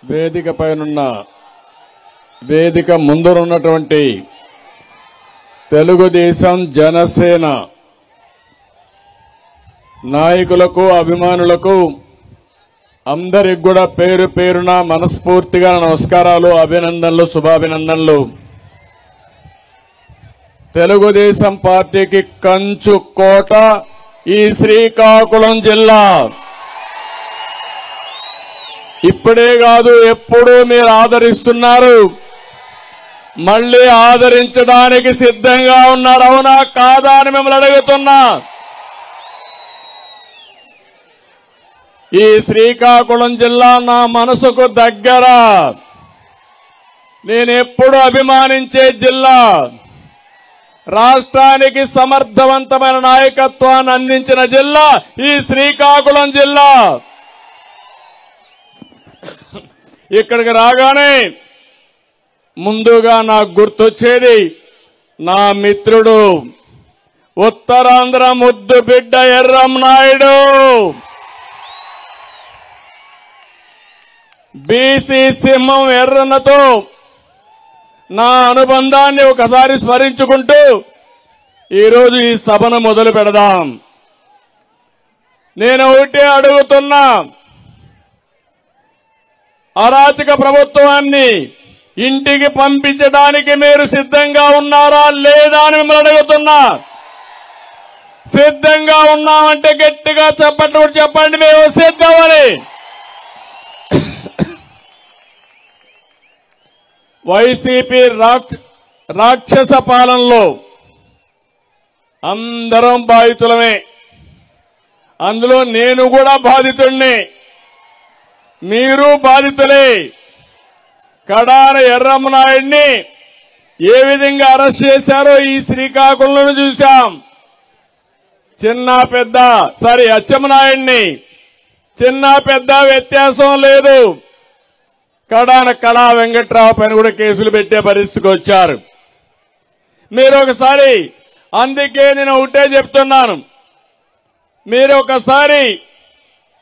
వేదిక పైనున్న వేదిక ముందున్నటువంటి తెలుగుదేశం జనసేన నాయకులకు అభిమానులకు అందరికి కూడా పేరు పేరున మనస్ఫూర్తిగా నమస్కారాలు, అభినందనలు, శుభాభినందనలు. తెలుగుదేశం పార్టీకి కంచు కోట ఈ శ్రీకాకుళం జిల్లా. ఇప్పుడే కాదు, ఎప్పుడూ మీరు ఆదరిస్తున్నారు, మళ్లీ ఆదరించడానికి సిద్ధంగా ఉన్నారు. అవునా కాదా అని మిమ్మల్ని అడుగుతున్నా. ఈ శ్రీకాకుళం జిల్లా నా మనసుకు దగ్గర, నేనెప్పుడు అభిమానించే జిల్లా. రాష్ట్రానికి సమర్థవంతమైన నాయకత్వాన్ని అందించిన జిల్లా ఈ శ్రీకాకుళం జిల్లా. ఇక్కడికి రాగానే ముందుగా నాకు గుర్తొచ్చేది నా మిత్రుడు, ఉత్తరాంధ్ర ముద్దు బిడ్డ ఎర్రంనాయుడు. బీసీ సింహం ఎర్రన్నతో నా అనుబంధాన్ని ఒకసారి స్మరించుకుంటూ ఈరోజు ఈ సభను మొదలు పెడదాం. నేను ఒకటే అడుగుతున్నా, అరాచక ప్రభుత్వాన్ని ఇంటికి పంపించడానికి మీరు సిద్ధంగా ఉన్నారా లేదా అని మిమ్మల్ని అడుగుతున్నా. సిద్ధంగా ఉన్నామంటే గట్టిగా చెప్పండి, మేము సిద్ధమని. వైసీపీ రాక్షస పాలనలో అందరం బాధితులమే. అందులో నేను కూడా బాధితుడిని, మీరు బాధితులే. కడాన ఎర్రమ్మనాయుడిని ఏ విధంగా అరెస్ట్ చేశారో ఈ శ్రీకాకుళంలో చూశాం. అచ్చెన్నాయుడిని చిన్న పెద్ద వ్యత్యాసం లేదు. కడాన కళా వెంకట్రావు పైన కూడా కేసులు పెట్టే పరిస్థితికి వచ్చారు. మీరు ఒకసారి, అందుకే నేను ఒకటే చెప్తున్నాను, మీరు ఒకసారి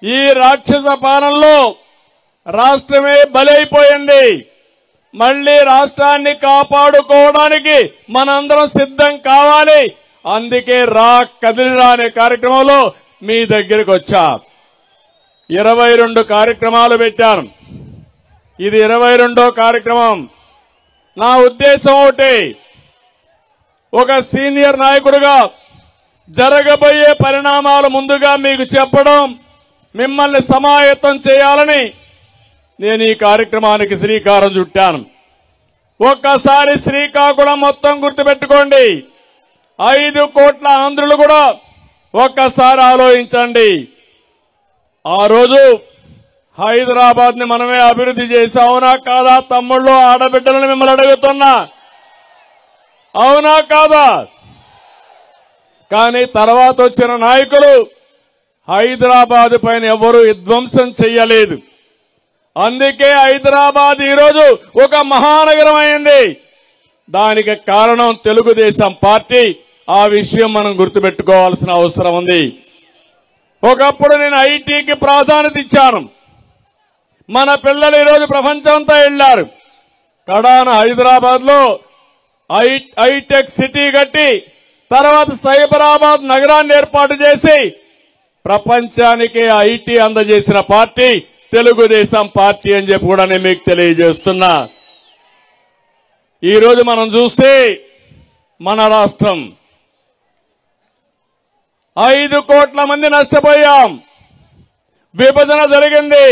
ఈ రాక్షస పాలనలో రాష్ట్రమే బలైపోయింది. మళ్లీ రాష్ట్రాన్ని కాపాడుకోవడానికి మనందరం సిద్ధం కావాలి. అందుకే కదిలిరా అనే కార్యక్రమంలో మీ దగ్గరికి వచ్చా. 22 కార్యక్రమాలు పెట్టాను. ఇది 22వ కార్యక్రమం. నా ఉద్దేశం ఒకటి, ఒక సీనియర్ నాయకుడిగా జరగబోయే పరిణామాలు ముందుగా మీకు చెప్పడం, మిమ్మల్ని సమాయత్తం చేయాలని నేను ఈ కార్యక్రమానికి శ్రీకారం చుట్టాను. ఒక్కసారి శ్రీకాకుళం మొత్తం గుర్తుపెట్టుకోండి. 5 కోట్ల ఆంధ్రులు కూడా ఒక్కసారి ఆలోచించండి. ఆ రోజు హైదరాబాద్ ని మనమే అభివృద్ధి చేశాం. అవునా కాదా తమ్ముళ్ళు, ఆడబిడ్డలను మిమ్మల్ని అడుగుతున్నా, అవునా కాదా? కానీ తర్వాత వచ్చిన నాయకులు హైదరాబాద్ పైన ఎవరూ విధ్వంసం చెయ్యలేదు. అందుకే హైదరాబాద్ ఈరోజు ఒక మహానగరం అయింది. దానికి కారణం తెలుగుదేశం పార్టీ. ఆ విషయం మనం గుర్తుపెట్టుకోవాల్సిన అవసరం ఉంది. ఒకప్పుడు నేను ఐటీకి ప్రాధాన్యత ఇచ్చాను. మన పిల్లలు ఈరోజు ప్రపంచమంతా వెళ్లారు. కడాన హైదరాబాద్ లో హైటెక్ సిటీ కట్టి తర్వాత సైబరాబాద్ నగరాన్ని ఏర్పాటు చేసి ప్రపంచానికి ఐటీ అందజేసిన పార్టీ తెలుగుదేశం పార్టీ అని చెప్పి కూడా నేను మీకు తెలియజేస్తున్నా. ఈరోజు మనం చూస్తే మన రాష్ట్రం 5 కోట్ల మంది నష్టపోయాం. విభజన జరిగింది.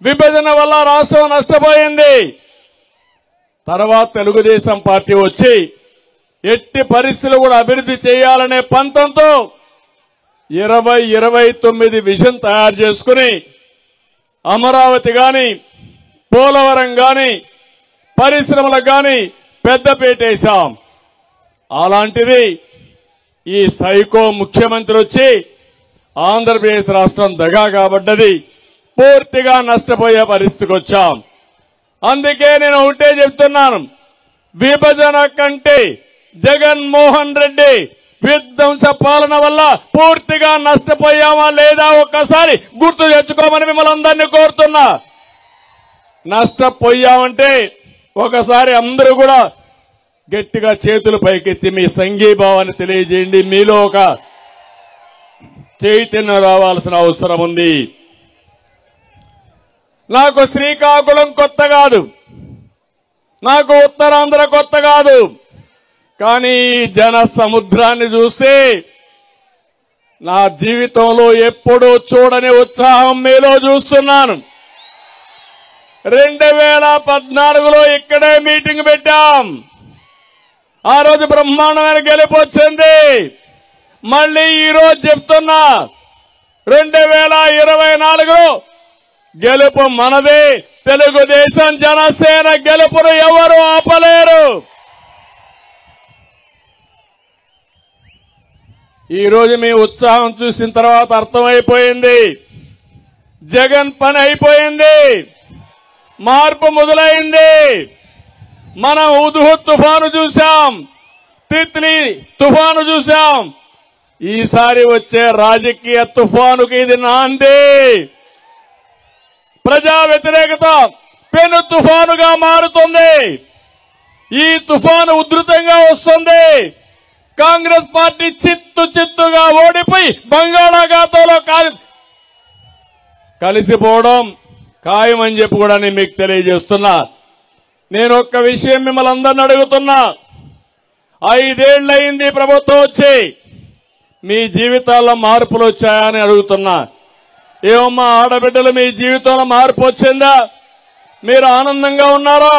విభజన వల్ల రాష్ట్రం నష్టపోయింది. తర్వాత తెలుగుదేశం పార్టీ వచ్చి ఎట్టి పరిస్థితులు కూడా అభివృద్ధి చేయాలనే పంతంతో 29 విజన్ తయారు చేసుకుని అమరావతి గాని, పోలవరం గాని, పరిశ్రమలకు గాని పెద్దపీట వేశాం. అలాంటిది ఈ సైకో ముఖ్యమంత్రి వచ్చి ఆంధ్రప్రదేశ్ రాష్ట్రం దగా కాబడ్డది. పూర్తిగా నష్టపోయే పరిస్థితికి వచ్చాం. అందుకే నేను ఒకటే చెప్తున్నాను, విభజన కంటే జగన్మోహన్ రెడ్డి విధ్వంస పాలన వల్ల పూర్తిగా నష్టపోయామా లేదా ఒక్కసారి గుర్తు తెచ్చుకోమని మిమ్మల్ని అందరినీ కోరుతున్నా. నష్టపోయామంటే ఒకసారి అందరూ కూడా గట్టిగా చేతులు పైకెత్తి మీ సంఘీభావాన్ని తెలియజేయండి. మీలో ఒక చైతన్యం రావాల్సిన అవసరం ఉంది. నాకు శ్రీకాకుళం కొత్త కాదు, నాకు ఉత్తరాంధ్ర కొత్త కాదు. కానీ జన సముద్రాన్ని చూస్తే నా జీవితంలో ఎప్పుడూ చూడని ఉత్సాహం మీలో చూస్తున్నాను. 2014లో ఇక్కడే మీటింగ్ పెట్టాం. ఆ రోజు బ్రహ్మాండమైన గెలుపు వచ్చింది. మళ్ళీ ఈ రోజు చెప్తున్నా 2024లో గెలుపు మనదే. తెలుగుదేశం జనసేన గెలుపును ఎవరు ఆపలేరు. ఈ రోజు మీ ఉత్సాహం చూసిన తర్వాత అర్థమైపోయింది, జగన్ పని అయిపోయింది, మార్పు మొదలైంది. మనం హుద్హుద్ తుఫాను చూశాం, తిత్లీ తుఫాను చూశాం. ఈసారి వచ్చే రాజకీయ తుఫానుకి ఇది నాంది. ప్రజా వ్యతిరేకత పెను తుఫానుగా మారుతుంది. ఈ తుఫాను ఉధృతంగా వస్తుంది. కాంగ్రెస్ పార్టీ చిత్తుగా ఓడిపోయి బంగాళాఖాతంలో కలిసిపోవడం ఖాయమని చెప్పి కూడా నేను మీకు తెలియజేస్తున్నా. నేను ఒక్క విషయం మిమ్మల్ని అందరిని అడుగుతున్నా. 5 ఏళ్లయింది ప్రభుత్వం వచ్చి, మీ జీవితాల్లో మార్పులు వచ్చాయని అడుగుతున్నా. ఏమమ్మా ఆడబిడ్డలు, మీ జీవితంలో మార్పు వచ్చిందా? మీరు ఆనందంగా ఉన్నారా?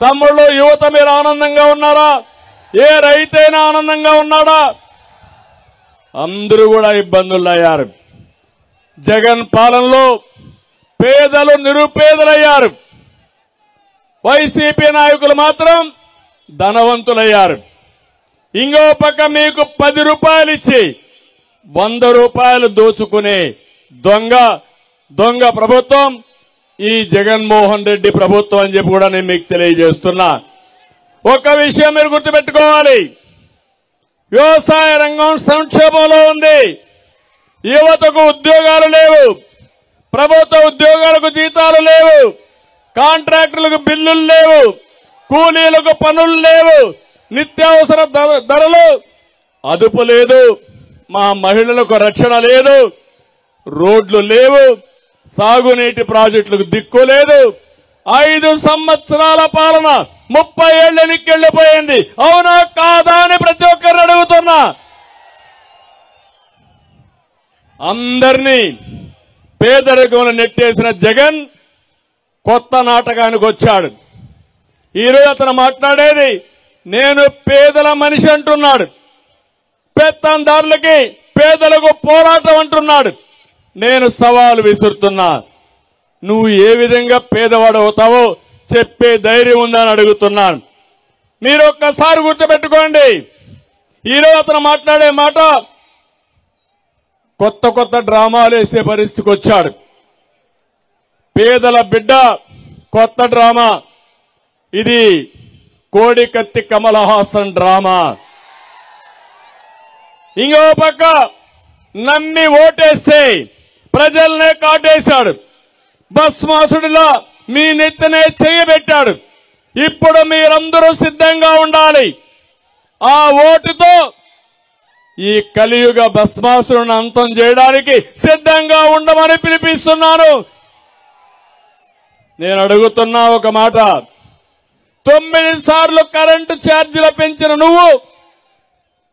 తమ్ముళ్ళు, యువత మీరు ఆనందంగా ఉన్నారా? ఏ రైతైనా ఆనందంగా ఉన్నాడా? అందరూ కూడా ఇబ్బందుల్లో అయ్యారు. జగన్ పాలనలో పేదలు నిరుపేదలయ్యారు. వైసీపీ నాయకులు మాత్రం ధనవంతులయ్యారు. ఇంకో పక్క మీకు 10 రూపాయలు ఇచ్చి 100 రూపాయలు దోచుకునే దొంగ ప్రభుత్వం ఈ జగన్మోహన్ రెడ్డి ప్రభుత్వం అని చెప్పి కూడా నేను మీకు తెలియజేస్తున్నా. ఒక విషయం మీరు గుర్తుపెట్టుకోవాలి, వ్యవసాయ రంగం సంక్షోభంలో ఉంది. యువతకు ఉద్యోగాలు లేవు, ప్రభుత్వ ఉద్యోగాలకు జీతాలు లేవు, కాంట్రాక్టులకు బిల్లులు లేవు, కూలీలకు పనులు లేవు, నిత్యావసర ధరలు అదుపు లేదు, మా మహిళలకు రక్షణ లేదు, రోడ్లు లేవు, సాగునీటి ప్రాజెక్టులకు దిక్కు లేదు. 5 సంవత్సరాల పాలన 30 ఏళ్ల ఎన్నికెళ్లిపోయింది. అవునా కాదా అని ప్రతి ఒక్కరిని అడుగుతున్నా. అందరినీ పేదరికంలో నెట్టేసిన జగన్ కొత్త నాటకానికి వచ్చాడు. ఈరోజు అతను మాట్లాడేది నేను పేదల మనిషి అంటున్నాడు. పెత్తందారులకి పేదలకు పోరాటం అంటున్నాడు. నేను సవాలు విసురుతున్నా, నువ్వు ఏ విధంగా పేదవాడు అవుతావో చెప్పే ధైర్యం ఉందని అడుగుతున్నాను. మీరు ఒక్కసారి గుర్తుపెట్టుకోండి, ఈరోజు అతను మాట్లాడే మాట కొత్త డ్రామాలు వేసే పరిస్థితికి వచ్చాడు. పేదల బిడ్డ కొత్త డ్రామా, ఇది కోడికత్తి కమల్ హాసన్ డ్రామా. ఇంకో పక్క నమ్మి ఓటేస్తే ప్రజల్నే కాటేశాడు. భస్మాసుడిలా మీ నెత్తినే చేయబెట్టాడు. ఇప్పుడు మీరందరూ సిద్ధంగా ఉండాలి. ఆ ఓటుతో ఈ కలియుగ భస్మాసురుని అంతం చేయడానికి సిద్ధంగా ఉండమని పిలిపిస్తున్నాను. నేను అడుగుతున్నా ఒక మాట, 9 సార్లు కరెంటు ఛార్జీలు పెంచిన నువ్వు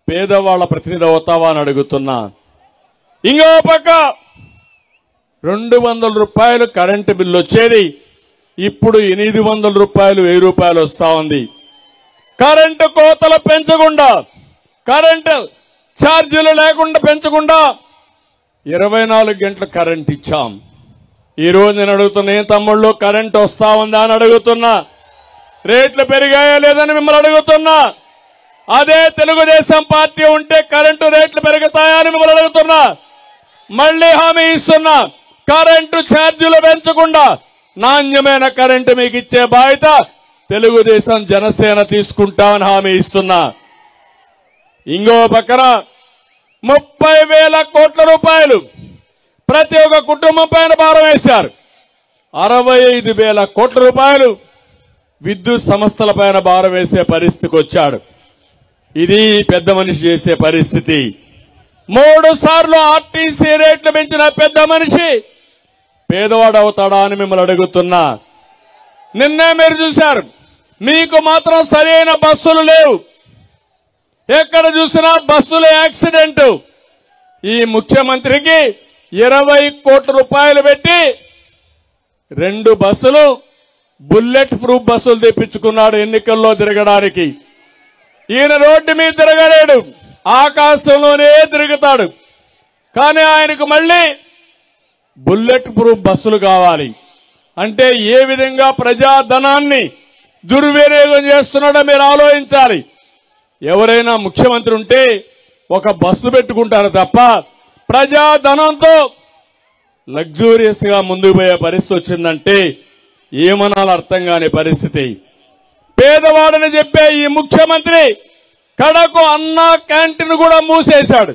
పేదవాళ్ల ప్రతినిధి అవుతావా అని అడుగుతున్నా. ఇంకో పక్క 200 రూపాయలు కరెంటు బిల్లు వచ్చేది, ఇప్పుడు 800 రూపాయలు 1000 రూపాయలు వస్తా ఉంది. కరెంటు కోతలు పెంచకుండా, కరెంటు ఛార్జీలు లేకుండా పెంచకుండా 24 గంటలు కరెంట్ ఇచ్చాం. ఈ రోజు నేను అడుగుతున్నా, ఏ తమ్ముళ్ళు కరెంటు వస్తా ఉందా అని అడుగుతున్నా. రేట్లు పెరిగాయా లేదని మిమ్మల్ని అడుగుతున్నా. అదే తెలుగుదేశం పార్టీ ఉంటే కరెంటు రేట్లు పెరుగుతాయా అని మిమ్మల్ని అడుగుతున్నా. మళ్లీ హామీ ఇస్తున్నా, కరెంటు ఛార్జీలు పెంచకుండా నాణ్యమైన కరెంటు మీకు ఇచ్చే బాధ్యత తెలుగుదేశం జనసేన తీసుకుంటామని హామీ ఇస్తున్నా. ఇంకో పక్కన 30,000 కోట్ల రూపాయలు ప్రతి ఒక్క కుటుంబం పైన భారం వేశారు. 65,000 కోట్ల రూపాయలు విద్యుత్ సంస్థలపైన భారం వేసే పరిస్థితికి వచ్చాడు. ఇది పెద్ద మనిషి చేసే పరిస్థితి. 3 సార్లు ఆర్టీసీ రేట్లు పెంచిన పెద్ద మనిషి పేదవాడు అవుతాడా అని మిమ్మల్ని అడుగుతున్నా. నిన్నే మీరు చూశారు, మీకు మాత్రం సరైన బస్సులు లేవు. ఎక్కడ చూసినా బస్సుల యాక్సిడెంట్. ఈ ముఖ్యమంత్రికి 20 కోట్ల రూపాయలు పెట్టి 2 బస్సులు బుల్లెట్ ప్రూఫ్ బస్సులు తెప్పించుకున్నాడు ఎన్నికల్లో తిరగడానికి. ఈయన రోడ్డు మీద తిరగలేడు, ఆకాశంలోనే తిరుగుతాడు. కానీ ఆయనకు మళ్ళీ బుల్లెట్ ప్రూఫ్ బస్సులు కావాలి. అంటే ఏ విధంగా ప్రజాధనాన్ని దుర్వినియోగం చేస్తున్నాడో మీరు ఆలోచించాలి. ఎవరైనా ముఖ్యమంత్రి ఉంటే ఒక బస్సు పెట్టుకుంటారు తప్ప ప్రజాధనంతో లగ్జూరియస్ గా ముందుకు పోయే పరిస్థితి వచ్చిందంటే ఏమనాలో అర్థం కాని పరిస్థితి. పేదవాడని చెప్పే ఈ ముఖ్యమంత్రి కడకు అన్న క్యాంటీన్ కూడా మూసేశాడు.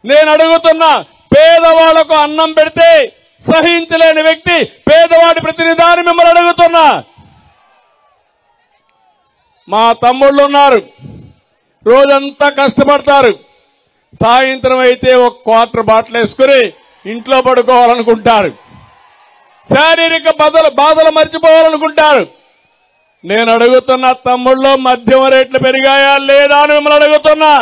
నేను అడుగుతున్నా, పేదవాళ్లకు అన్నం పెడితే సహించలేని వ్యక్తి పేదవాడి ప్రతినిధాన్ని మిమ్మల్ని అడుగుతున్నా. మా తమ్ముళ్ళు ఉన్నారు, రోజంతా కష్టపడతారు. సాయంత్రం అయితే ఒక క్వార్టర్ బాటిల్ వేసుకుని ఇంట్లో పడుకోవాలనుకుంటారు. శారీరక బాధలు మర్చిపోవాలనుకుంటారు. నేను అడుగుతున్న తమ్ముళ్ళు, మద్యం రేట్లు పెరిగాయా లేదా అని మిమ్మల్ని అడుగుతున్నా.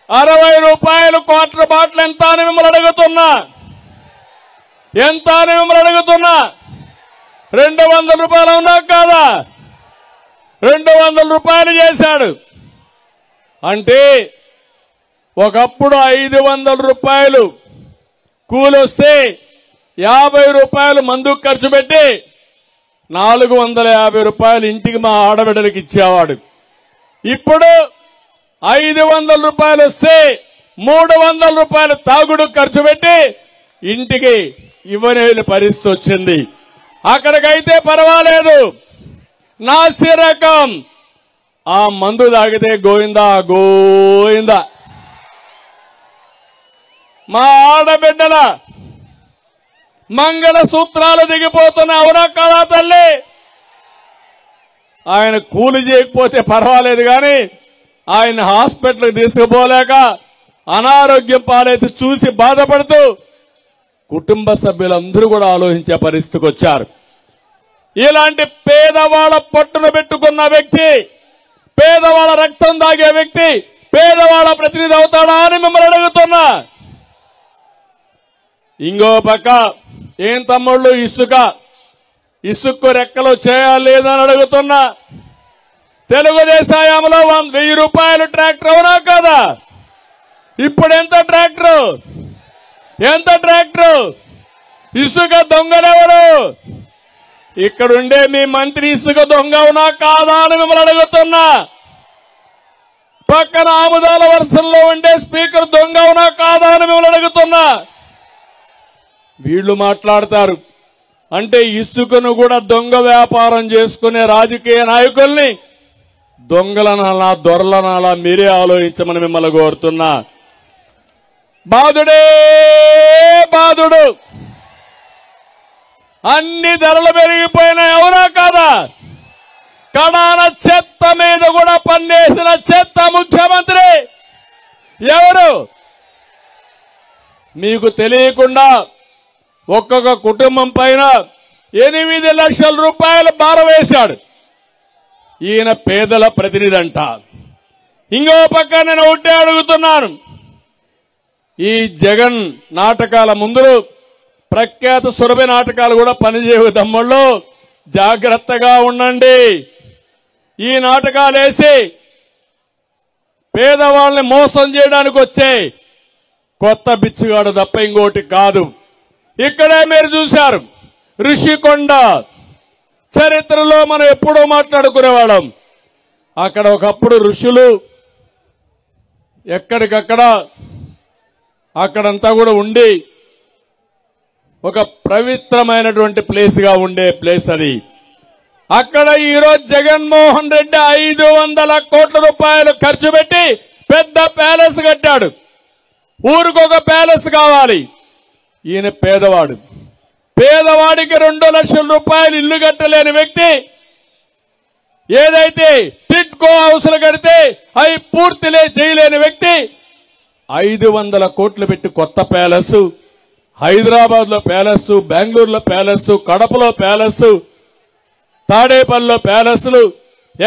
60 రూపాయలు క్వార్టర్ బాటిల్ ఎంత అని మిమ్మల్ని అడుగుతున్నా. ఎంత అని మిమ్మల్ని అడుగుతున్నా. 200 రూపాయలు ఉన్నా కాదా? 200 రూపాయలు చేశాడు. అంటే ఒకప్పుడు 500 రూపాయలు కూలొస్తే 50 రూపాయలు మందుకు ఖర్చు పెట్టి 450 రూపాయలు ఇంటికి మా ఆడబిడ్డలకు ఇచ్చేవాడు. ఇప్పుడు 500 రూపాయలు వస్తే 300 రూపాయలు తాగుడు ఖర్చు పెట్టి ఇంటికి ఇవ్వలేని పరిస్థితి వచ్చింది. అక్కడికైతే పర్వాలేదు, నాసి రకం ఆ మందు తాగితే గోయిందా గోయిందా. మా ఆడబిడ్డల మంగళ సూత్రాలు దిగిపోతున్న అవునా కదా తల్లి? ఆయన కూలి చేయకపోతే పర్వాలేదు కానీ ఆయన హాస్పిటల్కి తీసుకుపోలేక అనారోగ్యం పాలైతే చూసి బాధపడుతూ కుటుంబ సభ్యులందరూ కూడా ఆలోచించే పరిస్థితికి వచ్చారు. ఇలాంటి పేదవాళ్ళ పట్టును పెట్టుకున్న వ్యక్తి, పేదవాళ్ళ రక్తం దాగే వ్యక్తి పేదవాళ్ళ ప్రతినిధి అవుతాడా అని మిమ్మల్ని అడుగుతున్నా. ఇంకో పక్క ఏం తమ్ముళ్ళు, ఇసుక్కు రెక్కలు చేయాలి లేదని అడుగుతున్నా. తెలుగుదేశం హయాంలో 1000 రూపాయలు ట్రాక్టర్ అవునా కదా? ఇప్పుడు ఎంత ట్రాక్టర్? ఎంత ట్రాక్టర్? ఇసుక దొంగలెవరు? ఇక్కడుండే మీ మంత్రి ఇసుక దొంగ అవునా కాదా అని మిమ్మల్ని అడుగుతున్నా. పక్కన ఆముదాల వరుసల్లో ఉండే స్పీకర్ దొంగ అవునా కాదా అని మిమ్మల్ని అడుగుతున్నా. వీళ్లు మాట్లాడతారు అంటే ఇసుకను కూడా దొంగ వ్యాపారం చేసుకునే రాజకీయ నాయకుల్ని దొంగలనాలా దొరలనాలా మీరే ఆలోచించమని మిమ్మల్ని కోరుతున్నా. బాధుడే బాధుడు, అన్ని ధరలు పెరిగిపోయినాయి అవునా కాదా? కడాన చెత్త మీద కూడా పన్నేసిన చెత్త ముఖ్యమంత్రి ఎవరు? మీకు తెలియకుండా ఒక్కొక్క కుటుంబం పైన 8 లక్షల రూపాయలు భారం వేశాడు. ఈయన పేదల ప్రతినిధి అంట. ఇంకో పక్క నేను ఒకటే అడుగుతున్నాను, ఈ జగన్ నాటకాల ముందు ప్రఖ్యాత సురభి నాటకాలు కూడా పనిచేయవు తమ్ముళ్ళు, జాగ్రత్తగా ఉండండి. ఈ నాటకాలు వేసి పేదవాళ్ళని మోసం చేయడానికి వచ్చే కొత్త బిచ్చుగాడు తప్ప ఇంకోటి కాదు. ఇక్కడే మీరు చూశారు, ఋషికొండ చరిత్రలో మనం ఎప్పుడూ మాట్లాడుకునేవాళ్ళం. అక్కడ ఒకప్పుడు ఋషులు ఎక్కడికక్కడ అక్కడంతా కూడా ఉండి ఒక పవిత్రమైనటువంటి ప్లేస్ గా ఉండే ప్లేస్ అది. అక్కడ ఈరోజు జగన్మోహన్ రెడ్డి 500 కోట్ల రూపాయలు ఖర్చు పెట్టి పెద్ద ప్యాలెస్ కట్టాడు. ఊరికొక ప్యాలెస్ కావాలి. ఈయన పేదవాడు, పేదవాడికి 2 లక్షల రూపాయలు ఇల్లు కట్టలేని వ్యక్తి ఏదైతే టిట్కో హౌస్లు కడితే అవి పూర్తిలే చేయలేని వ్యక్తి 500 కోట్లు పెట్టి కొత్త ప్యాలెస్, హైదరాబాద్ లో ప్యాలెస్, బెంగళూరులో ప్యాలెస్, కడపలో ప్యాలెస్, తాడేపల్లిలో ప్యాలెస్లు,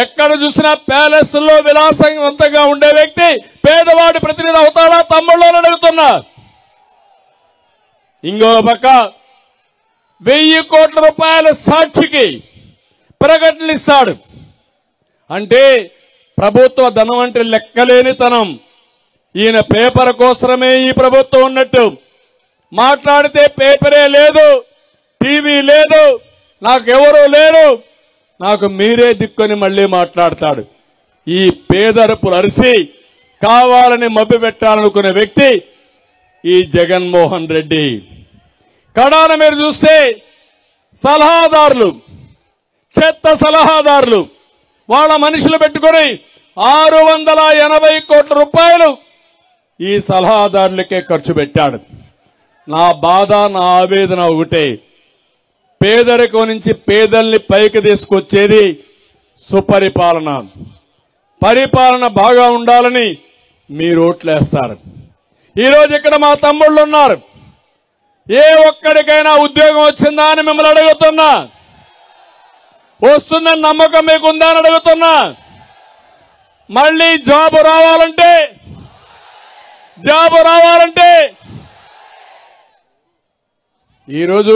ఎక్కడ చూసినా ప్యాలెస్ లో విలాసవంతంగా ఉండే వ్యక్తి పేదవాడి ప్రతినిధి అవుతాడా తమ్ముళ్ళు అడుగుతున్నా. ఇంకో పక్క 1000 కోట్ల రూపాయల సాక్షికి ప్రకటనలు ఇస్తాడు. అంటే ప్రభుత్వ ధనం అంటే లెక్కలేనితనం. ఈయన పేపర్ కోసమే ఈ ప్రభుత్వం ఉన్నట్టు. మాట్లాడితే పేపరే లేదు, టీవీ లేదు, నాకెవరూ లేరు, నాకు మీరే దిక్కుని మళ్లీ మాట్లాడతాడు. ఈ పేదరుపులు అరిసి కావాలని మభ్య పెట్టాలనుకునే వ్యక్తి ఈ జగన్మోహన్ రెడ్డి. కడాన మీరు చూస్తే సలహాదారులు, చెత్త సలహాదారులు, వాళ్ళ మనుషులు పెట్టుకుని 680 కోట్ల రూపాయలు ఈ సలహాదారులకే ఖర్చు పెట్టాడు. నా బాధ, నా ఆవేదన ఒకటే, పేదరికం నుంచి పేదల్ని పైకి తీసుకొచ్చేది సుపరిపాలన. పరిపాలన బాగా ఉండాలని మీరు ఓట్లేస్తారు. ఈరోజు ఇక్కడ మా తమ్ముళ్ళు ఉన్నారు. ఏ ఒక్కడికైనా ఉద్యోగం వచ్చిందా అని మిమ్మల్ని అడుగుతున్నా. వస్తుందని నమ్మకం మీకుందా అని అడుగుతున్నా. మళ్ళీ జాబు రావాలంటే ఈరోజు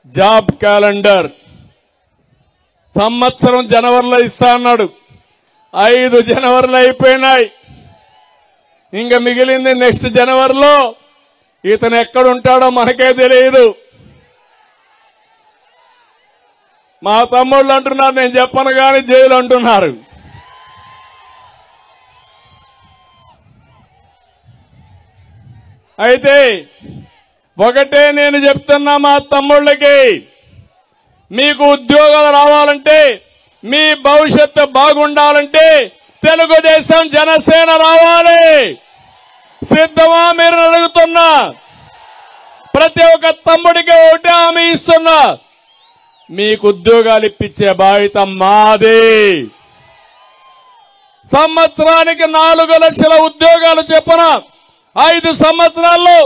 జాబ్ క్యాలెండర్ సంవత్సరం జనవరిలో ఇస్తా అన్నాడు. 5 జనవరిలో అయిపోయినాయి. ఇంకా మిగిలింది నెక్స్ట్ జనవరిలో. ఇతను ఎక్కడుంటాడో మనకే తెలియదు. మా తమ్ముళ్ళు అంటున్నారు, నేను చెప్పను కానీ జైలు అంటున్నారు. అయితే ఒకటే నేను చెప్తున్నా మా తమ్ముళ్ళకి, మీకు ఉద్యోగాలు రావాలంటే, మీ భవిష్యత్తు బాగుండాలంటే తెలుగుదేశం జనసేన రావాలి. సిద్ధమా మీరు అడుగుతున్నా. ప్రతి ఒక్క తమ్ముడికి ఒకటే హామీ ఇస్తున్నా, మీకు ఉద్యోగాలు ఇప్పించే బాధ్యత మాది. సంవత్సరానికి 4 లక్షల ఉద్యోగాలు చొప్పున 5 సంవత్సరాల్లో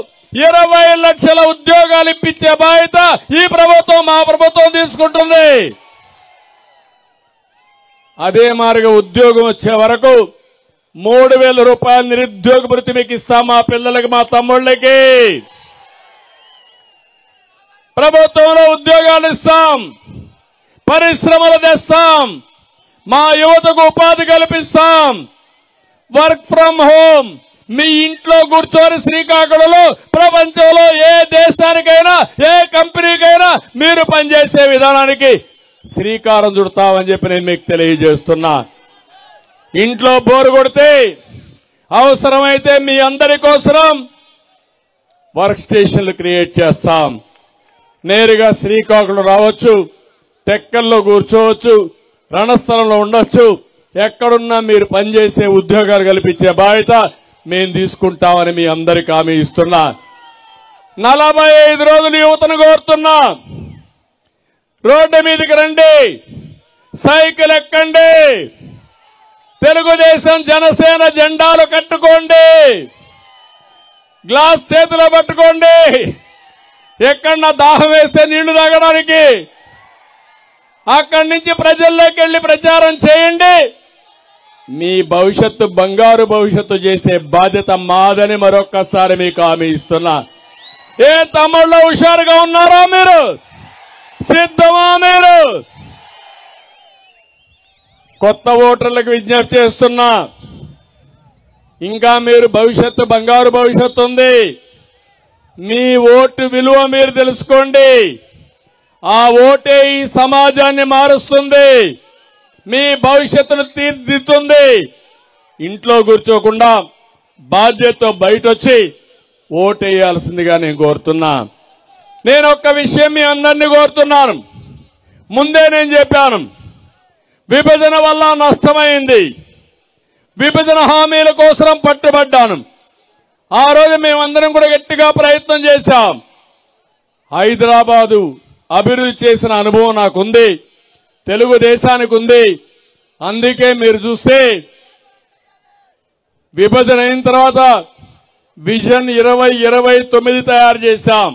20 లక్షల ఉద్యోగాలు ఇప్పించే బాధ్యత ఈ ప్రభుత్వం, మా ప్రభుత్వం తీసుకుంటుంది. అదే మారిగా ఉద్యోగం వచ్చే వరకు 3000 రూపాయల నిరుద్యోగ భృతి మీకు ఇస్తాం. మా పిల్లలకి, మా తమ్ముళ్ళకి ప్రభుత్వంలో ఉద్యోగాలు ఇస్తాం, పరిశ్రమలు తెస్తాం, మా యువతకు ఉపాధి కల్పిస్తాం. వర్క్ ఫ్రం హోమ్ మీ ఇంట్లో కూర్చొని శ్రీకాకుళంలో ప్రపంచంలో ఏ దేశానికైనా, ఏ కంపెనీకైనా మీరు పనిచేసే విధానానికి శ్రీకారం చుడతామని చెప్పి నేను మీకు తెలియజేస్తున్నా. ఇంట్లో బోరు కొడితే అవసరమైతే మీ అందరి కోసం వర్క్ స్టేషన్లు క్రియేట్ చేస్తాం. నేరుగా శ్రీకాకుళం రావచ్చు, టెక్కల్లో కూర్చోవచ్చు, రణస్థలంలో ఉండొచ్చు. ఎక్కడున్నా మీరు పనిచేసే ఉద్యోగాలు కల్పించే బాధ్యత మేము తీసుకుంటామని మీ అందరికీ హామీ ఇస్తున్నా. 45 రోజులు యువతను కోరుతున్నా, రోడ్డు మీదకి రండి, సైకిల్ ఎక్కండి, తెలుగుదేశం జనసేన జెండాలు కట్టుకోండి, గ్లాస్ చేతిలో పట్టుకోండి. ఎక్కడన్నా దాహం వేస్తే నీళ్లు తాగడానికి అక్కడి నుంచి ప్రజల్లోకి వెళ్లి ప్రచారం చేయండి. మీ భవిష్యత్తు బంగారు భవిష్యత్తు చేసే బాధ్యత మాదని మరొక్కసారి మీకు హామీ ఇస్తున్నా. ఏ తమ్ముళ్ళు హుషారుగా ఉన్నారా? మీరు సిద్ధమా? మీరు కొత్త ఓటర్లకు విజ్ఞప్తి చేస్తున్నా, ఇంకా మీరు భవిష్యత్తు బంగారు భవిష్యత్తు ఉంది. మీ ఓటు విలువ మీరు తెలుసుకోండి. ఆ ఓటే ఈ సమాజాన్ని మారుస్తుంది, మీ భవిష్యత్తును తీర్చిదిద్దుతుంది. ఇంట్లో కూర్చోకుండా బాధ్యతతో బయట వచ్చి ఓటేయాల్సిందిగా నేను కోరుతున్నా. నేను ఒక్క విషయం మీ అందరినీ కోరుతున్నాను. ముందే నేను చెప్పాను, విభజన వల్ల నష్టమైంది. విభజన హామీల కోసం పట్టుబడ్డాను. ఆ రోజు మేమందరం కూడా గట్టిగా ప్రయత్నం చేశాం. హైదరాబాదు అభివృద్ధి చేసిన అనుభవం నాకుంది, తెలుగుదేశానికి ఉంది. అందుకే మీరు చూస్తే విభజన అయిన తర్వాత విజన్ 2029 తయారు చేశాం.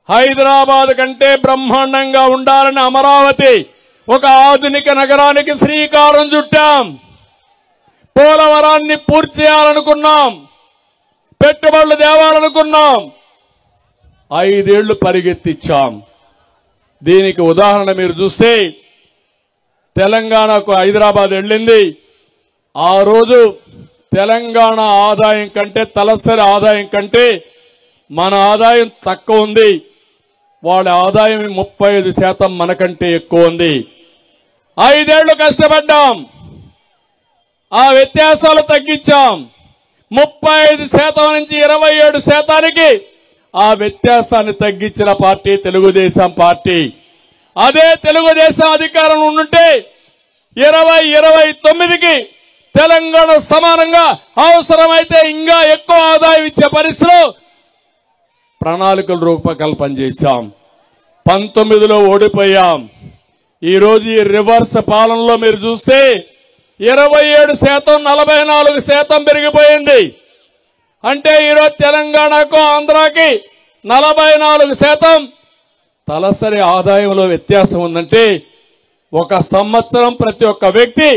హైదరాబాద్ కంటే బ్రహ్మాండంగా ఉండాలని అమరావతి ఒక ఆధునిక నగరానికి శ్రీకారం చుట్టాం. పోలవరాన్ని పూర్తి చేయాలనుకున్నాం, పెట్టుబడులు తేవాలనుకున్నాం, 5 ఏళ్లు పరిగెత్తిచ్చాం. దీనికి ఉదాహరణ మీరు చూస్తే తెలంగాణకు హైదరాబాద్ వెళ్ళింది. ఆ రోజు తెలంగాణ ఆదాయం కంటే, తలసరి ఆదాయం కంటే మన ఆదాయం తక్కువ ఉంది. వాళ్ళ ఆదాయం 35% మనకంటే ఎక్కువ ఉంది. 5 ఏళ్లు కష్టపడ్డాం, ఆ వ్యత్యాసాలు తగ్గించాం. 35% నుంచి 27%కి ఆ వ్యత్యాసాన్ని తగ్గించిన పార్టీ తెలుగుదేశం పార్టీ. అదే తెలుగుదేశం అధికారంలో ఉంటే 2029కి తెలంగాణ సమానంగా అవసరమైతే ఇంకా ఎక్కువ ఆదాయం ఇచ్చే పరిస్థితిలో ప్రణాళికలు రూపకల్పన చేశాం. 19లో ఓడిపోయాం. ఈ రోజు ఈ రివర్స్ పాలనలో మీరు చూస్తే 27%, 44% పెరిగిపోయింది. అంటే ఈరోజు తెలంగాణకు, ఆంధ్రాకి 44% తలసరి ఆదాయంలో వ్యత్యాసం ఉందంటే ఒక సంవత్సరం ప్రతి ఒక్క వ్యక్తి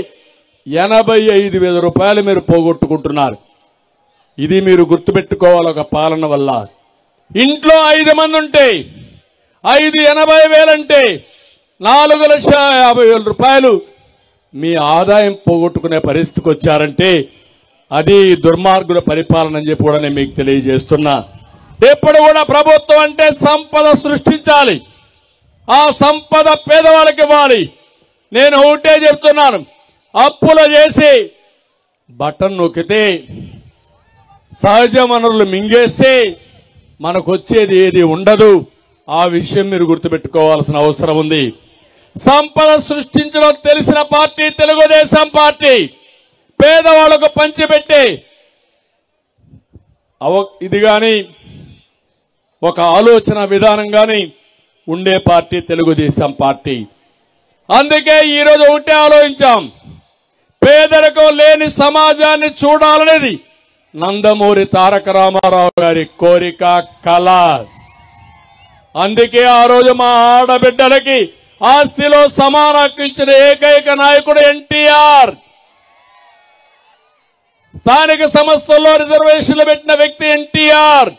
85,000 రూపాయలు మీరు పోగొట్టుకుంటున్నారు. ఇది మీరు గుర్తుపెట్టుకోవాలి. ఒక పాలన వల్ల ఇంట్లో 5 మంది ఉంటే 5,80,000 అంటే 4,50,000 రూపాయలు మీ ఆదాయం పోగొట్టుకునే పరిస్థితికి వచ్చారంటే అది దుర్మార్గుల పరిపాలన అని చెప్పి కూడా నేను మీకు తెలియజేస్తున్నా. ఎప్పుడు కూడా ప్రభుత్వం అంటే సంపద సృష్టించాలి, ఆ సంపద పేదవాళ్ళకి ఇవ్వాలి. నేను ఒకటే చెప్తున్నాను, అప్పులు చేసి బటన్ నొక్కితే సహజ వనరులు మింగేస్తే మనకు వచ్చేది ఏది ఉండదు. ఆ విషయం మీరు గుర్తుపెట్టుకోవాల్సిన అవసరం ఉంది. సంపద సృష్టించడం తెలిసిన పార్టీ తెలుగుదేశం పార్టీ. పేదవాళ్లకు పంచిపెట్టే ఇది గాని ఒక ఆలోచన విధానం గాని ఉండే పార్టీ తెలుగుదేశం పార్టీ. అందుకే ఈరోజు ఒకటే ఆలోచించాం, పేదరికం లేని సమాజాన్ని చూడాలనేది నందమూరి తారక రామారావు గారి కోరిక, కళ. అందుకే ఆ రోజు మా ఆడబిడ్డలకి ఆస్తిలో సమాన హక్కు ఇచ్చిన ఏకైక నాయకుడు ఎన్టీఆర్. స్థానిక సంస్థల్లో రిజర్వేషన్లు పెట్టిన వ్యక్తి ఎన్టీఆర్.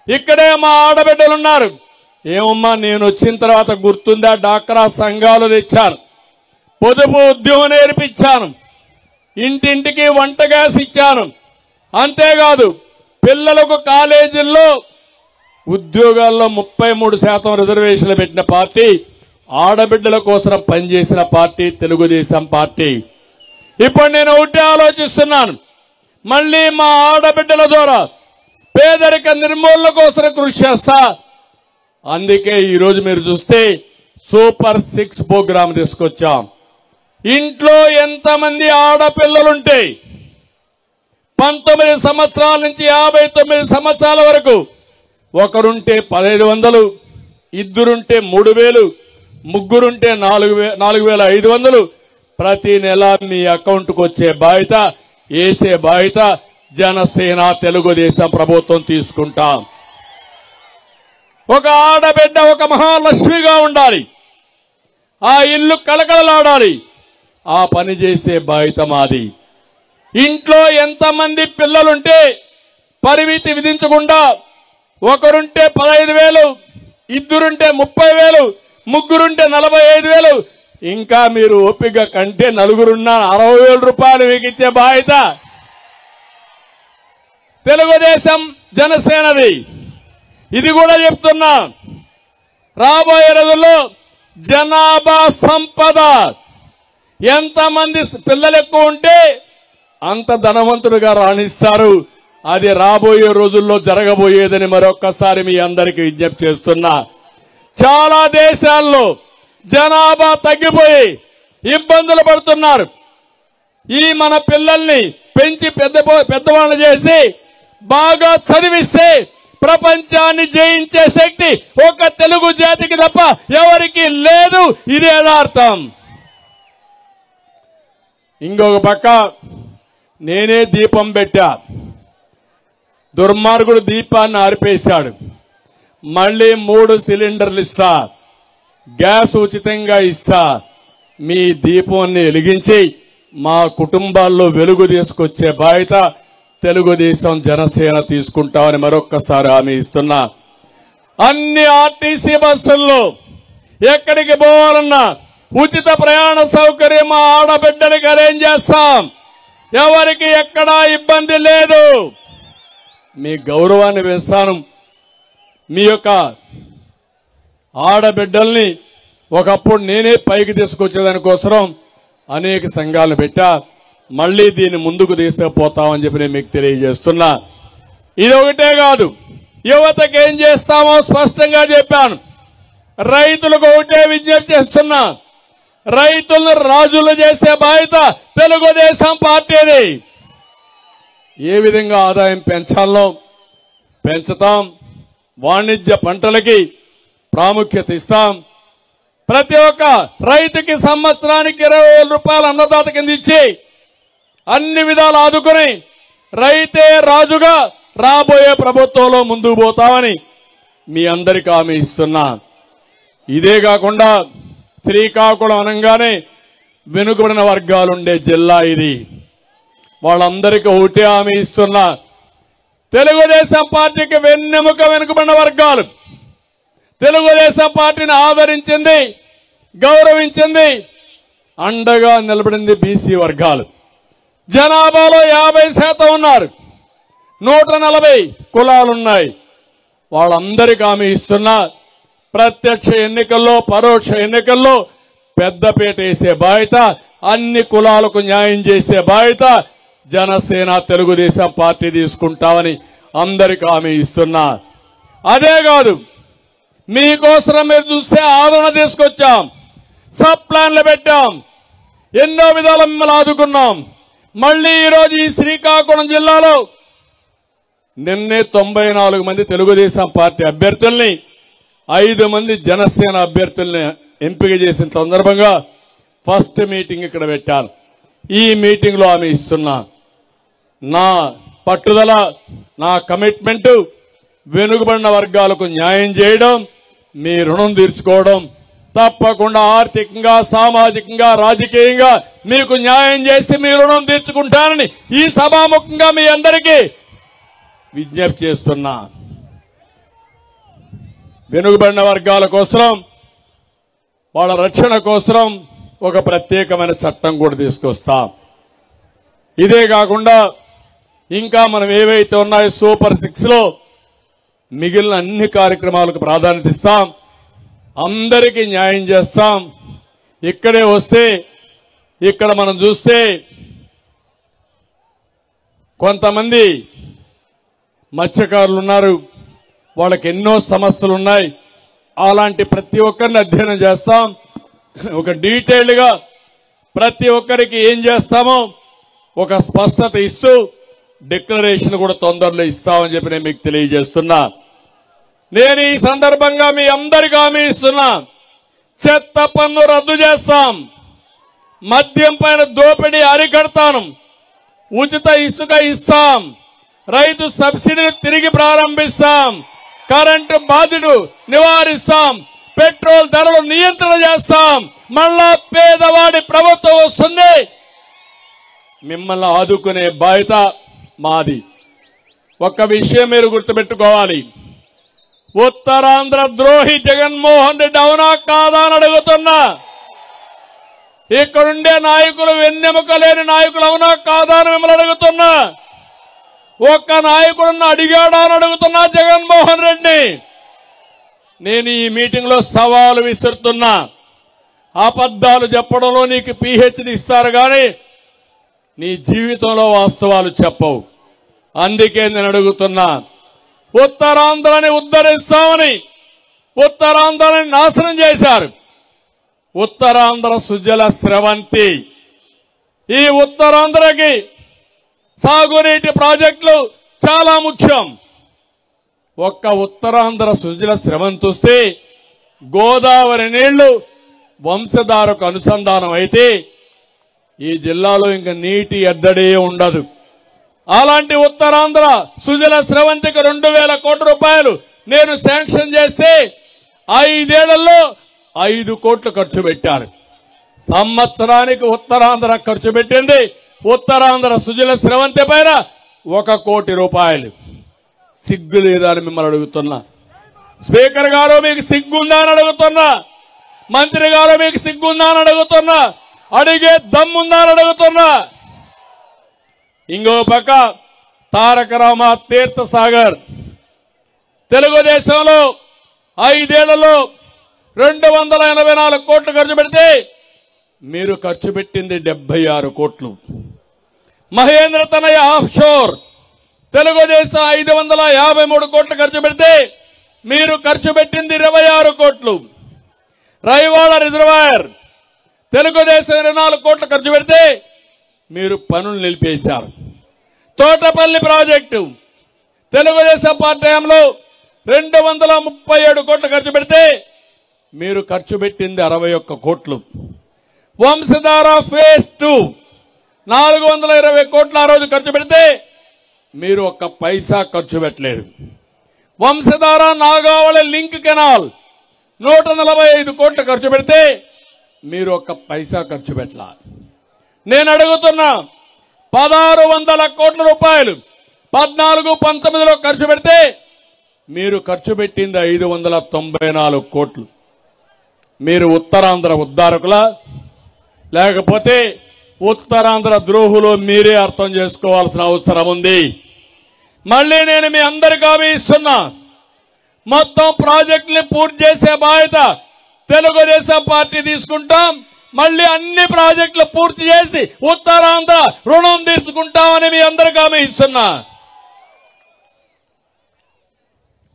ఇక్కడే మా ఆడబిడ్డలున్నారు. ఏమమ్మా, నేను వచ్చిన తర్వాత గుర్తుందా, డాక్రా సంఘాలు తెచ్చాను, పొదుపు ఉద్యోగం నేర్పించాను, ఇంటింటికి వంట గ్యాస్ ఇచ్చాను. అంతేకాదు పిల్లలకు కాలేజీల్లో ఉద్యోగాల్లో 33% రిజర్వేషన్లు పెట్టిన పార్టీ, ఆడబిడ్డల కోసం పనిచేసిన పార్టీ తెలుగుదేశం పార్టీ. ఇప్పుడు నేను ఒకటే ఆలోచిస్తున్నాను, మళ్లీ మా ఆడబిడ్డల ద్వారా పేదరిక నిర్మూలన కోసం కృషి చేస్తా. అందుకే ఈరోజు మీరు చూస్తే సూపర్ 6 ప్రోగ్రాం తీసుకొచ్చాం. ఇంట్లో ఎంతమంది ఆడపిల్లలుంటే 19 సంవత్సరాల నుంచి 59 సంవత్సరాల వరకు ఒకరుంటే 1,500, ఇద్దరుంటే 3,000, ముగ్గురుంటే 4,500 ప్రతి నెల మీ అకౌంట్కు వచ్చే బాధ్యత, వేసే బాధ్యత జనసేన తెలుగుదేశం ప్రభుత్వం తీసుకుంటాం. ఒక ఆడబిడ్డ ఒక మహాలక్ష్మిగా ఉండాలి, ఆ ఇల్లు కలకలలాడాలి, ఆ పని చేసే బాధ్యత మాది. ఇంట్లో ఎంతమంది పిల్లలుంటే పరిమితి విధించకుండా ఒకరుంటే 15,000, ఇద్దరుంటే 30,000, ముగ్గురుంటే 45,000, ఇంకా మీరు ఓపిక కంటే నలుగురున్న 60,000 రూపాయలు మీకు ఇచ్చే బాధ్యత తెలుగుదేశం జనసేనది. ఇది కూడా చెప్తున్నా, రాబోయే రోజుల్లో జనాభా సంపద ఎంతమంది పిల్లలు ఎక్కువ ఉంటే అంత ధనవంతుడుగా రాణిస్తారు. అది రాబోయే రోజుల్లో జరగబోయేదని మరొక్కసారి మీ అందరికీ విజ్ఞప్తి చేస్తున్నా. చాలా దేశాల్లో జనాభా తగ్గిపోయి ఇబ్బందులు పడుతున్నారు. ఈ మన పిల్లల్ని పెంచి పెద్దవాళ్ళు చేసి బాగా చదివిస్తే ప్రపంచాన్ని జయించే శక్తి ఒక తెలుగు జాతికి తప్ప ఎవరికి లేదు. ఇది యథార్థం. ఇంకొక పక్క నేనే దీపం పెట్టా, దుర్మార్గుడు దీపాన్ని ఆర్పేశాడు. మళ్ళీ 3 సిలిండర్లు ఇస్తా, గ్యాస్ ఉచితంగా ఇస్తా, మీ దీపాన్ని వెలిగించి మా కుటుంబాల్లో వెలుగు తీసుకొచ్చే బాధ్యత తెలుగుదేశం జనసేన తీసుకుంటామని మరొక్కసారి హామీ ఇస్తున్నా. అన్ని ఆర్టీసీ బస్సుల్లో ఎక్కడికి పోవాలన్నా ఉచిత ప్రయాణ సౌకర్యం మా ఆడబిడ్డలకి అరేంజ్ చేస్తాం. ఎవరికి ఎక్కడా ఇబ్బంది లేదు. మీ గౌరవాన్ని పెంచుతాను. మీ యొక్క ఆడబిడ్డల్ని ఒకప్పుడు నేనే పైకి తీసుకొచ్చేదానికోసం అనేక సంఘాలు పెట్టా. మళ్లీ దీన్ని ముందుకు తీసుకుపోతామని చెప్పి నేను మీకు తెలియజేస్తున్నా. ఇది ఒకటే కాదు, యువతకి ఏం చేస్తామో స్పష్టంగా చెప్పాను. రైతులకు ఒకటే విజ్ఞప్తి చేస్తున్నా, రైతులను రాజులు చేసే బాధ్యత తెలుగుదేశం పార్టీది. ఏ విధంగా ఆదాయం పెంచాలో పెంచుతాం. వాణిజ్య పంటలకి ప్రాముఖ్యత ఇస్తాం. ప్రతి ఒక్క రైతుకి సంవత్సరానికి 20,000 రూపాయలు అన్నదాత కింద ఇచ్చి అన్ని విధాలు ఆదుకుని రైతే రాజుగా రాబోయే ప్రభుత్వంలో ముందుకు పోతామని మీ అందరికీ హామీ ఇస్తున్నా. ఇదే కాకుండా శ్రీకాకుళం అనగానే వెనుకబడిన వర్గాలుండే జిల్లా ఇది. వాళ్ళందరికీ ఒకటే హామీ ఇస్తున్నా, తెలుగుదేశం పార్టీకి వెన్నెముక వెనుకబడిన వర్గాలు, తెలుగుదేశం పార్టీని ఆదరించింది, గౌరవించింది, అండగా నిలబడింది బీసీ వర్గాలు. జనాభాలో 50% ఉన్నారు. 140 కులాలున్నాయి. వాళ్ళందరికీ హామీ ఇస్తున్నా, ప్రత్యక్ష ఎన్నికల్లో పరోక్ష ఎన్నికల్లో పెద్దపీట వేసే బాధ్యత, అన్ని కులాలకు న్యాయం చేసే బాధ్యత జనసేన తెలుగుదేశం పార్టీ తీసుకుంటామని అందరికీ హామీ ఇస్తున్నా. అదే కాదు, మీకోసం మీరు చూస్తే ఆదరణ తీసుకొచ్చాం, సబ్ ప్లాన్లు పెట్టాం, ఎన్నో విధాలు మిమ్మల్ని ఆదుకున్నాం. మళ్లీ ఈరోజు ఈ శ్రీకాకుళం జిల్లాలో నిన్నే 94 మంది తెలుగుదేశం పార్టీ అభ్యర్థుల్ని, 5 మంది జనసేన అభ్యర్థుల్ని ఎంపిక చేసిన సందర్భంగా ఫస్ట్ మీటింగ్ ఇక్కడ పెట్టాను. ఈ మీటింగ్ లో హామీ ఇస్తున్నా, నా పట్టుదల, నా కమిట్మెంట్ వెనుకబడిన వర్గాలకు న్యాయం చేయడం, మీ రుణం తీర్చుకోవడం, తప్పకుండా ఆర్థికంగా, సామాజికంగా, రాజకీయంగా మీకు న్యాయం చేసి మీ రుణం తీర్చుకుంటానని ఈ సభాముఖంగా మీ అందరికీ విజ్ఞప్తి చేస్తున్నా. వెనుకబడిన వర్గాల కోసం, వాళ్ళ రక్షణ కోసం ఒక ప్రత్యేకమైన చట్టం కూడా తీసుకొస్తాం. ఇదే కాకుండా ఇంకా మనం ఏవైతే ఉన్నాయో సూపర్ 6 లో మిగిలిన అన్ని కార్యక్రమాలకు ప్రాధాన్యత ఇస్తాం. అందరికీ న్యాయం చేస్తాం. ఇక్కడే వస్తే ఇక్కడ మనం చూస్తే కొంతమంది మత్స్యకారులు ఉన్నారు, వాళ్ళకి ఎన్నో సమస్యలు ఉన్నాయి. అలాంటి ప్రతి ఒక్కరిని అధ్యయనం చేస్తాం. ఒక డీటెయిల్డ్ గా ప్రతి ఒక్కరికి ఏం చేస్తామో ఒక స్పష్టత ఇస్తూ డిక్లరేషన్ కూడా తొందరలో ఇస్తామని చెప్పి నేను మీకు తెలియజేస్తున్నా. నేను ఈ సందర్భంగా మీ అందరికీ హామీ ఇస్తున్నా, చెత్త పన్ను రద్దు చేస్తాం, మద్యం పైన దోపిడీ అరికడతాను, ఉచిత ఇసుక ఇస్తాం, రైతు సబ్సిడీని తిరిగి ప్రారంభిస్తాం, కరెంటు బాధ్యుడు నివారిస్తాం, పెట్రోల్ ధరలు నియంత్రణ చేస్తాం. మళ్ళా పేదవాడి ప్రభుత్వం వస్తుంది. మిమ్మల్ని ఆదుకునే బాధ్యత మాది. ఒక్క విషయం మీరు గుర్తుపెట్టుకోవాలి, ఉత్తరాంధ్ర ద్రోహి జగన్మోహన్ రెడ్డి అవునా కాదా అని అడుగుతున్నా. ఇక్కడుండే నాయకులు వెన్నెముక లేని నాయకులు అవునా కాదా అని మిమ్మల్ని అడుగుతున్నా. ఒక్క నాయకుడున్న అడిగాడా అని అడుగుతున్నా జగన్మోహన్ రెడ్డి. నేను ఈ మీటింగ్ లో సవాలు విసురుతున్నా. అబద్దాలు చెప్పడంలో నీకు PhD ఇస్తారు కానీ నీ జీవితంలో వాస్తవాలు చెప్పవు. అందుకే నేను అడుగుతున్నా, ఉత్తరాంధ్రని ఉద్ధరిస్తామని ఉత్తరాంధ్రని నాశనం చేశారు. ఉత్తరాంధ్ర సుజల స్రవంతి. ఈ ఉత్తరాంధ్రకి సాగునీటి ప్రాజెక్టులు చాలా ముఖ్యం. ఒక్క ఉత్తరాంధ్ర సుజల శ్రమం చూస్తే గోదావరి నీళ్లు వంశధారకు అనుసంధానం అయితే ఈ జిల్లాలో ఇంకా నీటి ఎద్దడే ఉండదు. అలాంటి ఉత్తరాంధ్ర సుజల స్రవంతికి 2,000 కోట్ల రూపాయలు నేను శాంక్షన్ చేస్తే 5 ఏళ్లలో 5 కోట్లు ఖర్చు పెట్టారు. సంవత్సరానికి ఉత్తరాంధ్ర ఖర్చు పెట్టింది ఉత్తరాంధ్ర సుజల స్రవంతి పైన 1 కోటి రూపాయలు. సిగ్గు లేదా అని మిమ్మల్ని అడుగుతున్నా. స్పీకర్ గారు మీకు సిగ్గుందా అని అడుగుతున్నా. మంత్రి గారు మీకు సిగ్గుందా అని అడుగుతున్నా. అడిగే దమ్ముందా అని అడుగుతున్నా. ఇంకో పక్క తారక రామ తీర్థ సాగర్ తెలుగుదేశంలో 5 ఏళ్లలో 284 కోట్లు ఖర్చు పెడితే మీరు ఖర్చు పెట్టింది 76 కోట్లు. మహేంద్ర తనయ ఆఫ్షోర్ తెలుగుదేశం 553 కోట్లు ఖర్చు పెడితే మీరు ఖర్చు పెట్టింది 26 కోట్లు. రైవాడ రిజర్వాయర్ తెలుగుదేశం 24 కోట్లు ఖర్చు పెడితే మీరు పనులు నిలిపేశారు. తోటపల్లి ప్రాజెక్టు తెలుగుదేశం పార్టీ హయాంలో 237 కోట్లు ఖర్చు పెడితే మీరు ఖర్చు పెట్టింది 61 కోట్లు. వంశధార ఫేజ్ 2 420 కోట్లు ఆ రోజు ఖర్చు పెడితే మీరు 1 పైసా ఖర్చు పెట్టలేదు. వంశధార నాగావళి లింక్ కెనాల్ 145 కోట్లు ఖర్చు పెడితే మీరు 1 పైసా ఖర్చు పెట్టలా. నేను అడుగుతున్నా 1600 కోట్ల రూపాయలు 14-19లో ఖర్చు పెడితే మీరు ఖర్చు పెట్టింది 594 కోట్లు. మీరు ఉత్తరాంధ్ర ఉద్ధారకులా లేకపోతే ఉత్తరాంధ్ర ద్రోహులు మీరే అర్థం చేసుకోవాల్సిన అవసరం ఉంది. మళ్ళీ నేను మీ అందరికీ హామీ ఇస్తున్నా, మొత్తం ప్రాజెక్టుని పూర్తి చేసే బాధ్యత తెలుగుదేశం పార్టీ తీసుకుంటాం. మళ్ళీ అన్ని ప్రాజెక్టులు పూర్తి చేసి ఉత్తరాంధ్ర రుణం తీర్చుకుంటామని మీ అందరికీ హామీ ఇస్తున్నా.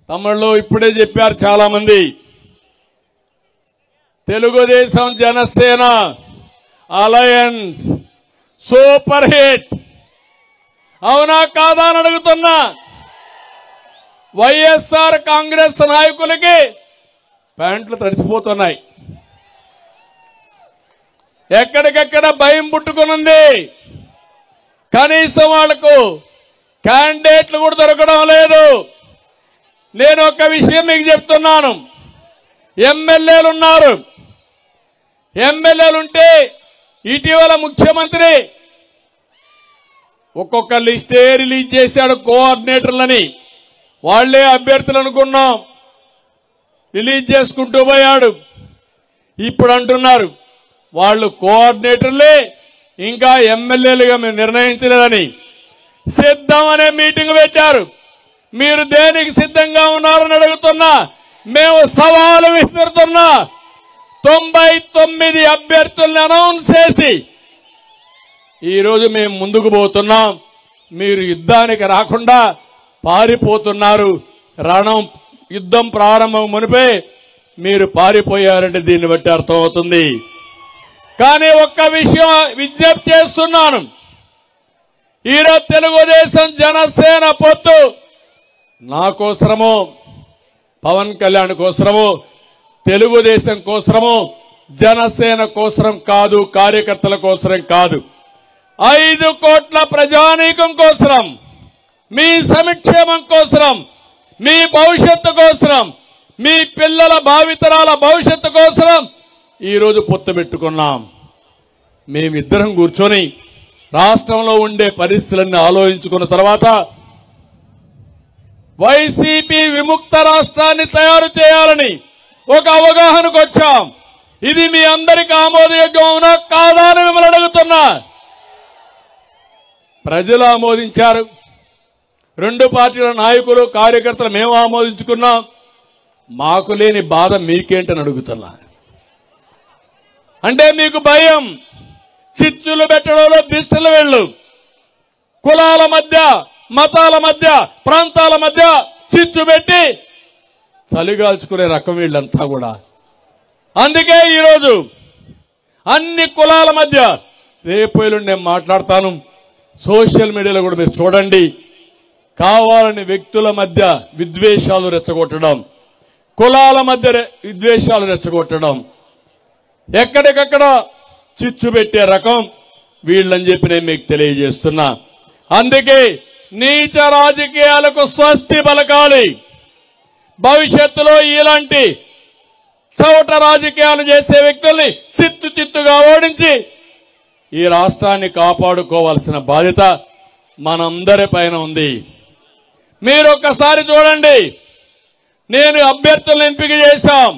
తమిళలో ఇప్పుడే చెప్పారు చాలా మంది, Telugu Desam Janasena alliance super hit. అవునా కాదా అని అడుగుతున్నా. వైఎస్ఆర్ కాంగ్రెస్ నాయకులకి ప్యాంట్లు తడిసిపోతున్నాయి. ఎక్కడికెక్కడ భయం పుట్టుకునుంది. కనీసం వాళ్లకు క్యాండిడేట్లు కూడా దొరకడం లేదు. నేను ఒక విషయం మీకు చెప్తున్నాను. ఎమ్మెల్యేలున్నారు. ఎమ్మెల్యేలుంటే ఇటీవల ముఖ్యమంత్రి ఒక్కొక్క లిస్టే రిలీజ్ చేశాడు కోఆర్డినేటర్లని. వాళ్లే అభ్యర్థులు అనుకున్నాం, రిలీజ్ చేసుకుంటూ పోయాడు. ఇప్పుడు అంటున్నారు వాళ్ళు కోఆర్డినేటర్లే, ఇంకా ఎమ్మెల్యేలుగా మేము నిర్ణయించలేదని. సిద్ధం అనే మీటింగ్ పెట్టారు. మీరు దేనికి సిద్ధంగా ఉన్నారని అడుగుతున్నా. మేము సవాలు విసురుతున్నా. 99 అభ్యర్థుల్ని అనౌన్స్ చేసి ఈరోజు మేము ముందుకు పోతున్నాం. మీరు యుద్ధానికి రాకుండా పారిపోతున్నారు. యుద్ధం ప్రారంభం మునిపే మీరు పారిపోయారంటే దీన్ని బట్టి అర్థమవుతుంది. కానీ ఒక్క విషయం విజ్ఞప్తి చేస్తున్నాను. ఈరోజు తెలుగుదేశం జనసేన పొత్తు నా కోసరమో పవన్ కళ్యాణ్ కోసరమో తెలుగుదేశం కోసరమో జనసేన కోసరం కాదు, కార్యకర్తల కోసరం కాదు. 5 కోట్ల ప్రజానీకం కోసరం, మీ సంక్షేమం కోసరం, మీ భవిష్యత్తు కోసరం, మీ పిల్లల భావితరాల భవిష్యత్తు కోసరం ఈరోజు పొత్తు పెట్టుకున్నాం. మేమిద్దరం కూర్చొని రాష్ట్రంలో ఉండే పరిస్థితులన్నీ ఆలోచించుకున్న తర్వాత వైసీపీ విముక్త రాష్ట్రాన్ని తయారు చేయాలని ఒక అవగాహనకు వచ్చాం. ఇది మీ అందరికీ ఆమోదయోగ్యం అవునా కాదా అని మిమ్మల్ని అడుగుతున్నా. ప్రజలు ఆమోదించారు. 2 పార్టీల నాయకులు కార్యకర్తలు మేము ఆమోదించుకున్నాం. మాకు లేని బాధ మీకేంటని అడుగుతున్నా. అంటే మీకు భయం, చిచ్చులు పెట్టడంలో దిష్టలు వెళ్ళు, కులాల మధ్య, మతాల మధ్య, ప్రాంతాల మధ్య చిచ్చు పెట్టి చలిగాల్చుకునే రకం వీళ్ళంతా కూడా. అందుకే ఈరోజు అన్ని కులాల మధ్య రేపు నేను మాట్లాడతాను. సోషల్ మీడియాలో కూడా మీరు చూడండి. కావాలని వ్యక్తుల మధ్య విద్వేషాలు రెచ్చగొట్టడం, కులాల మధ్య విద్వేషాలు రెచ్చగొట్టడం, ఎక్కడికక్కడ చిచ్చు పెట్టే రకం వీళ్ళని చెప్పి నేను మీకు తెలియజేస్తున్నా. అందుకే నీచ రాజకీయాలకు స్వస్తి పలకాలి. భవిష్యత్తులో ఇలాంటి చౌట రాజకీయాలు చేసే వ్యక్తుల్ని చిత్తుగా ఓడించి ఈ రాష్ట్రాన్ని కాపాడుకోవాల్సిన బాధ్యత మనందరి పైన ఉంది. మీరు ఒక్కసారి చూడండి, నేను అభ్యర్థులను ఎంపిక చేశాం.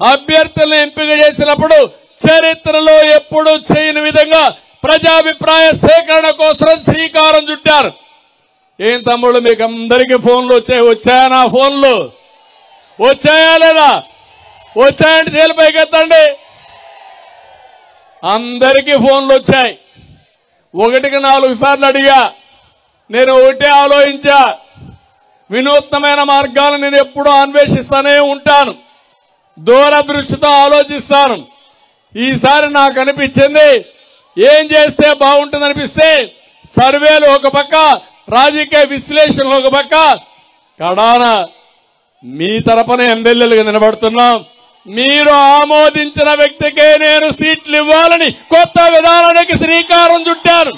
అభ్యర్థులను ఎంపిక చేసినప్పుడు చరిత్రలో ఎప్పుడూ చేయని విధంగా ప్రజాభిప్రాయ సేకరణ కోసం శ్రీకారం చుట్టారు. ఏం తమ్ముళ్ళు, మీకు అందరికీ ఫోన్లు వచ్చాయా? నా ఫోన్లు వచ్చాయా లేదా? వచ్చాయంటే చేతులు పైకెత్తండి. అందరికీ ఫోన్లు వచ్చాయి. 1కి 4 సార్లు అడిగా. నేను ఒకటే ఆలోచించా, వినూత్నమైన మార్గాలను నేను ఎప్పుడూ అన్వేషిస్తూనే ఉంటాను, దూరదృష్టితో ఆలోచిస్తాను. ఈసారి నాకు అనిపించింది, ఏం చేస్తే బాగుంటుందనిపిస్తే సర్వేలు ఒక పక్క, రాజకీయ విశ్లేషణలు ఒక పక్క, కడాన మీ తరపున ఎమ్మెల్యేలుగా నిలబడుతున్నాం. మీరు ఆమోదించిన వ్యక్తికే నేను సీట్లు ఇవ్వాలని కొత్త విధానానికి శ్రీకారం చుట్టాను.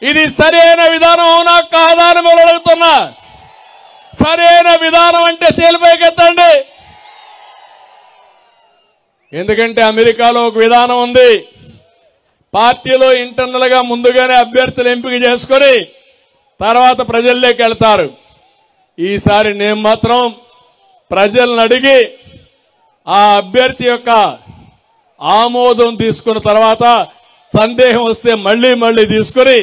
ఇది సరైన విధానం అవునా కాదా అని మీరు అడుగుతున్నా. సరైన విధానం అంటే చేలిపైకెత్తండి. ఎందుకంటే అమెరికాలో ఒక విధానం ఉంది. పార్టీలో ఇంటర్నల్ గా ముందుగానే అభ్యర్థులు ఎంపిక చేసుకుని తర్వాత ప్రజల్లోకి వెళ్తారు. ఈసారి నేను మాత్రం ప్రజలను అడిగి ఆ అభ్యర్థి యొక్క ఆమోదం తీసుకున్న తర్వాత సందేహం వస్తే మళ్లీ తీసుకుని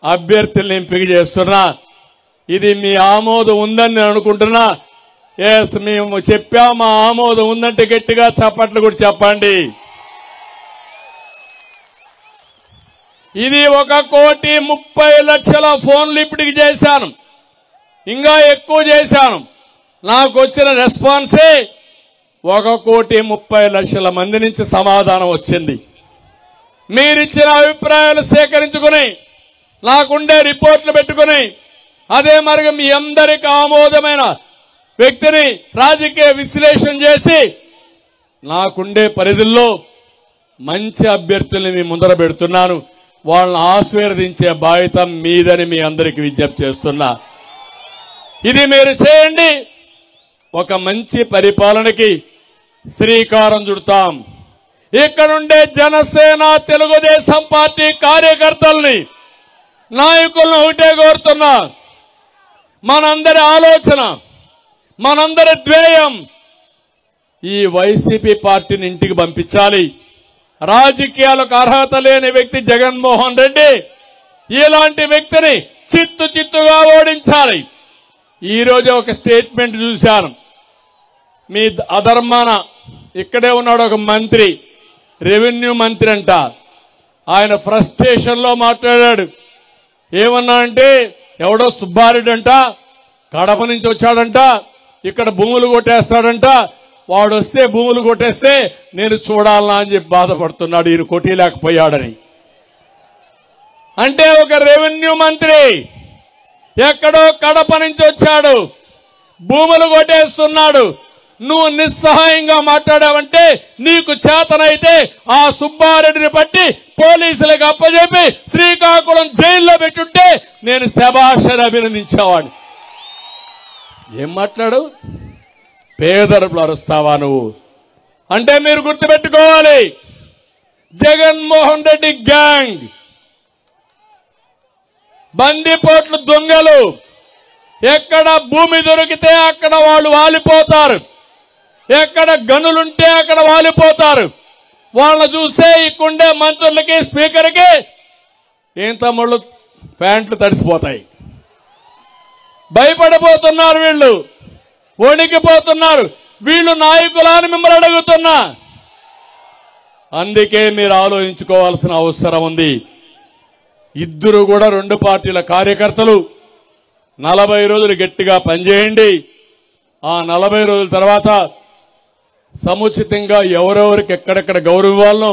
అభ్యర్థుల్ని ఎంపిక చేస్తున్నా. ఇది మీ ఆమోదం ఉందని నేను అనుకుంటున్నా. ఎస్, మేము చెప్పాం, మా ఆమోదం ఉందంటే గట్టిగా చప్పట్లు కూడా చెప్పండి. ఇది 1,30,00,000 ఫోన్లు ఇప్పటికి చేశాను, ఇంకా ఎక్కువ చేశాను. నాకు వచ్చిన రెస్పాన్సే 1,30,00,000 మంది నుంచి సమాధానం వచ్చింది. మీరిచ్చిన అభిప్రాయాలు సేకరించుకుని, నాకుండే రిపోర్ట్లు పెట్టుకుని, అదే మరి మీ అందరికి ఆమోదమైన వ్యక్తిని రాజకీయ విశ్లేషణ చేసి నాకుండే పరిధుల్లో మంచి అభ్యర్థుల్ని మీ ముందర పెడుతున్నాను. వాళ్ళని ఆశీర్వదించే బాధ్యత మీదని మీ అందరికీ విజ్ఞప్తి చేస్తున్నా. ఇది మీరు చేయండి, ఒక మంచి పరిపాలనకి శ్రీకారం చుడతాం. ఇక్కడుండే జనసేన, తెలుగుదేశం పార్టీ కార్యకర్తల్ని, నాయకులను ఒకటే కోరుతున్నా, మనందరి ఆలోచన, మనందరి ధ్యేయం ఈ వైసీపీ పార్టీని ఇంటికి పంపించాలి. రాజకీయాలకు అర్హత లేని వ్యక్తి జగన్మోహన్ రెడ్డి, ఇలాంటి వ్యక్తిని చిత్తుగా ఓడించాలి. ఈ రోజు ఒక స్టేట్మెంట్ చూశాను. మీ అధర్మాన ఇక్కడే ఉన్నాడు ఒక మంత్రి, రెవెన్యూ మంత్రి అంట. ఆయన ఫ్రస్ట్రేషన్ లో మాట్లాడాడు. ఏమన్నా అంటే, ఎవడో సుబ్బారెడ్డి అంట, కడప నుంచి వచ్చాడంట, ఇక్కడ భూములు కొట్టేస్తాడంట, వాడు వస్తే భూములు కొట్టేస్తే నేను చూడాలనా అని చెప్పి బాధపడుతున్నాడు, ఈయన కొట్టలేకపోయాడని. అంటే ఒక రెవెన్యూ మంత్రి ఎక్కడో కడప నుంచి వచ్చాడు, భూములు కొట్టేస్తున్నాడు. నువ్వు నిస్సహాయంగా మాట్లాడావంటే, నీకు చేతనైతే ఆ సుబ్బారెడ్డిని పట్టి పోలీసులకు అప్పచెప్పి శ్రీకాకుళం జైల్లో పెట్టుంటే నేను శభాషని అభినందించేవాడు. ఏం మాట్లాడు? పేదరులు అరుస్తావా నువ్వు అంటే? మీరు గుర్తుపెట్టుకోవాలి, జగన్మోహన్ రెడ్డి గ్యాంగ్, బందిపోట్లు దొంగలు, ఎక్కడ భూమి దొరికితే అక్కడ వాళ్ళు వాలిపోతారు, ఎక్కడ గనులుంటే అక్కడ వాలిపోతారు. వాళ్ళని చూస్తే ఇక్కడుండే మంత్రులకి, స్పీకర్కి ఏం తమ్ముళ్ళు ప్యాంట్లు తడిసిపోతాయి. భయపడిపోతున్నారు, వీళ్ళు వణికిపోతున్నారు. వీళ్ళు నాయకులని మిమ్మల్ని అడుగుతున్నా. అందుకే మీరు ఆలోచించుకోవాల్సిన అవసరం ఉంది. ఇద్దరు కూడా, 2 పార్టీల కార్యకర్తలు 40 రోజులు గట్టిగా పనిచేయండి. ఆ 40 రోజుల తర్వాత సముచితంగా ఎవరెవరికి ఎక్కడెక్కడ గౌరవాలను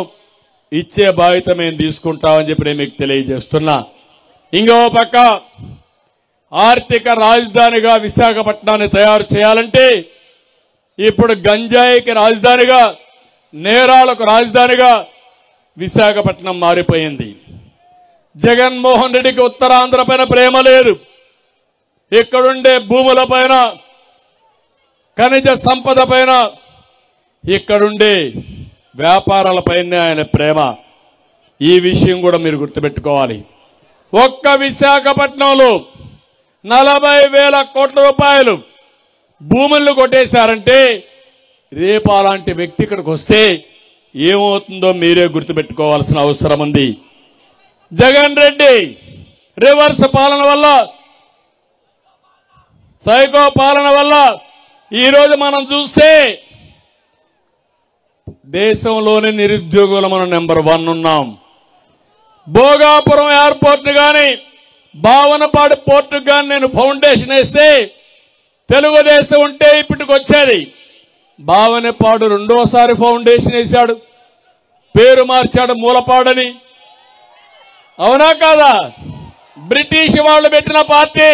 ఇచ్చే బాధ్యత మేము తీసుకుంటామని చెప్పి నేను మీకు తెలియజేస్తున్నా. ఇంకో పక్క ఆర్థిక రాజధానిగా విశాఖపట్నాన్ని తయారు చేయాలంటే ఇప్పుడు గంజాయికి రాజధానిగా, నేరాలకు రాజధానిగా విశాఖపట్నం మారిపోయింది. జగన్మోహన్ రెడ్డికి ఉత్తరాంధ్ర పైన ప్రేమ లేదు. ఇక్కడుండే భూముల పైన, ఖనిజ సంపద పైన, ఇక్కడుండే వ్యాపారాలపైన ఆయన ప్రేమ. ఈ విషయం కూడా మీరు గుర్తుపెట్టుకోవాలి. ఒక్క విశాఖపట్నంలో 40,000 కోట్ల రూపాయలు భూములను కొట్టేశారంటే రేపు అలాంటి వ్యక్తి ఇక్కడికి వస్తే ఏమవుతుందో మీరే గుర్తుపెట్టుకోవాల్సిన అవసరం ఉంది. జగన్ రెడ్డి రివర్స్ పాలన వల్ల, సైకో పాలన వల్ల ఈరోజు మనం చూస్తే దేశంలోని నిరుద్యోగులు మనం నెంబర్ 1 ఉన్నాం. భోగాపురం ఎయిర్పోర్ట్ గాని, భావనపాడు పోర్టు గాని నేను ఫౌండేషన్ వేస్తే తెలుగుదేశం ఉంటే ఇప్పటికి వచ్చేది. భావనపాడు రెండోసారి ఫౌండేషన్ వేశాడు, పేరు మార్చాడు మూలపాడని. అవునా కాదా? బ్రిటిష్ వాళ్ళు పెట్టిన పార్టీ.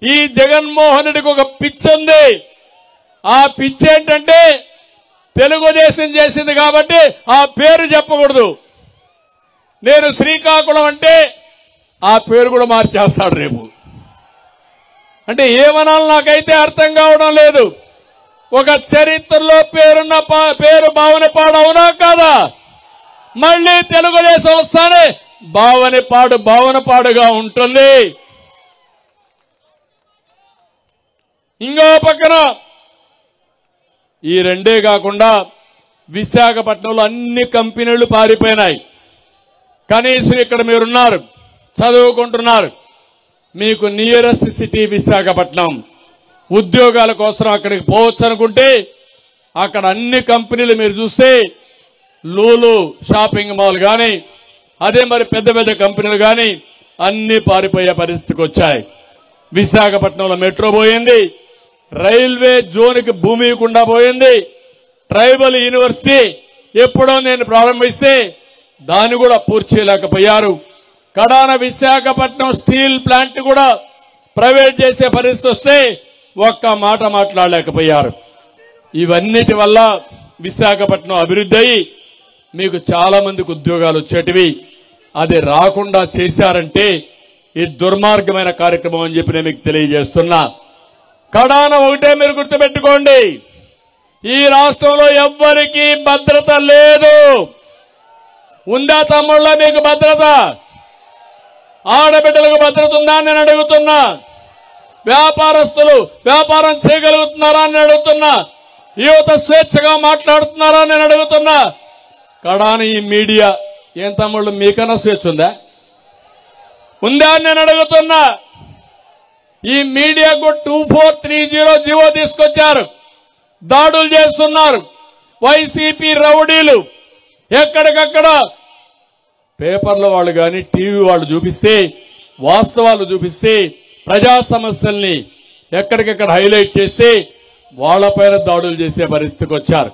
ఈ జగన్మోహన్ రెడ్డికి ఒక పిచ్చి ఉంది. ఆ పిచ్చి ఏంటంటే తెలుగుదేశం చేసింది కాబట్టి ఆ పేరు చెప్పకూడదు. నేను శ్రీకాకుళం అంటే ఆ పేరు కూడా మార్చేస్తాడు రేపు. అంటే ఏమనాలి నాకైతే అర్థం కావడం లేదు. ఒక చరిత్రలో పేరున్న పేరు భావనపాడు, అవునా కాదా? మళ్ళీ తెలుగుదేశం వస్తానే భావనపాడుగా ఉంటుంది. ఇంకో పక్కన ఈ రెండే కాకుండా విశాఖపట్నంలో అన్ని కంపెనీలు పారిపోయినాయి. కనీసం ఇక్కడ మీరున్నారు, చదువుకుంటున్నారు, మీకు నియరెస్ట్ సిటీ విశాఖపట్నం. ఉద్యోగాల కోసం అక్కడికి పోవచ్చు అనుకుంటే అక్కడ అన్ని కంపెనీలు మీరు చూస్తే లూలు షాపింగ్ మాల్ కానీ, అదే మరి పెద్ద పెద్ద కంపెనీలు కానీ అన్ని పారిపోయే పరిస్థితికి వచ్చాయి. విశాఖపట్నంలో మెట్రో పోయింది, రైల్వే జోన్కి భూమి ఇవ్వకుండా పోయింది. ట్రైబల్ యూనివర్సిటీ ఎప్పుడో నేను ప్రారంభిస్తే దాన్ని కూడా పూర్తి చేయలేకపోయారు. కడాన విశాఖపట్నం స్టీల్ ప్లాంట్ కూడా ప్రైవేట్ చేసే పరిస్థితి వస్తే ఒక్క మాట మాట్లాడలేకపోయారు. ఇవన్నిటి వల్ల విశాఖపట్నం అభివృద్ధి అయ్యి మీకు చాలా మందికి ఉద్యోగాలు వచ్చేటివి. అది రాకుండా చేశారంటే ఇది దుర్మార్గమైన కార్యక్రమం అని చెప్పి నేను మీకు తెలియజేస్తున్నా. కడాన ఒకటే మీరు గుర్తుపెట్టుకోండి, ఈ రాష్ట్రంలో ఎవ్వరికీ భద్రత లేదు. ఉందా తమ్ముళ్ళ మీకు భద్రత? ఆడబిడ్డలకు భద్రత ఉందా అని నేను అడుగుతున్నా. వ్యాపారస్తులు వ్యాపారం చేయగలుగుతున్నారా అని అడుగుతున్నా. యువత స్వేచ్ఛగా మాట్లాడుతున్నారా అని నేను అడుగుతున్నా. కడాన ఈ మీడియా ఏం తమ్ముళ్ళు మీకన్నా స్వేచ్ఛ ఉందా? ఉందా అని నేను అడుగుతున్నా. ఈ మీడియాకు 2430 జీవో తీసుకొచ్చారు, దాడులు చేస్తున్నారు. వైసీపీ రౌడీలు ఎక్కడికక్కడ పేపర్ల వాళ్ళు కానీ టీవీ వాళ్ళు చూపిస్తే, వాస్తవాలు చూపిస్తే, ప్రజా సమస్యల్ని ఎక్కడికక్కడ హైలైట్ చేస్తే వాళ్లపైన దాడులు చేసే పరిస్థితికి వచ్చారు.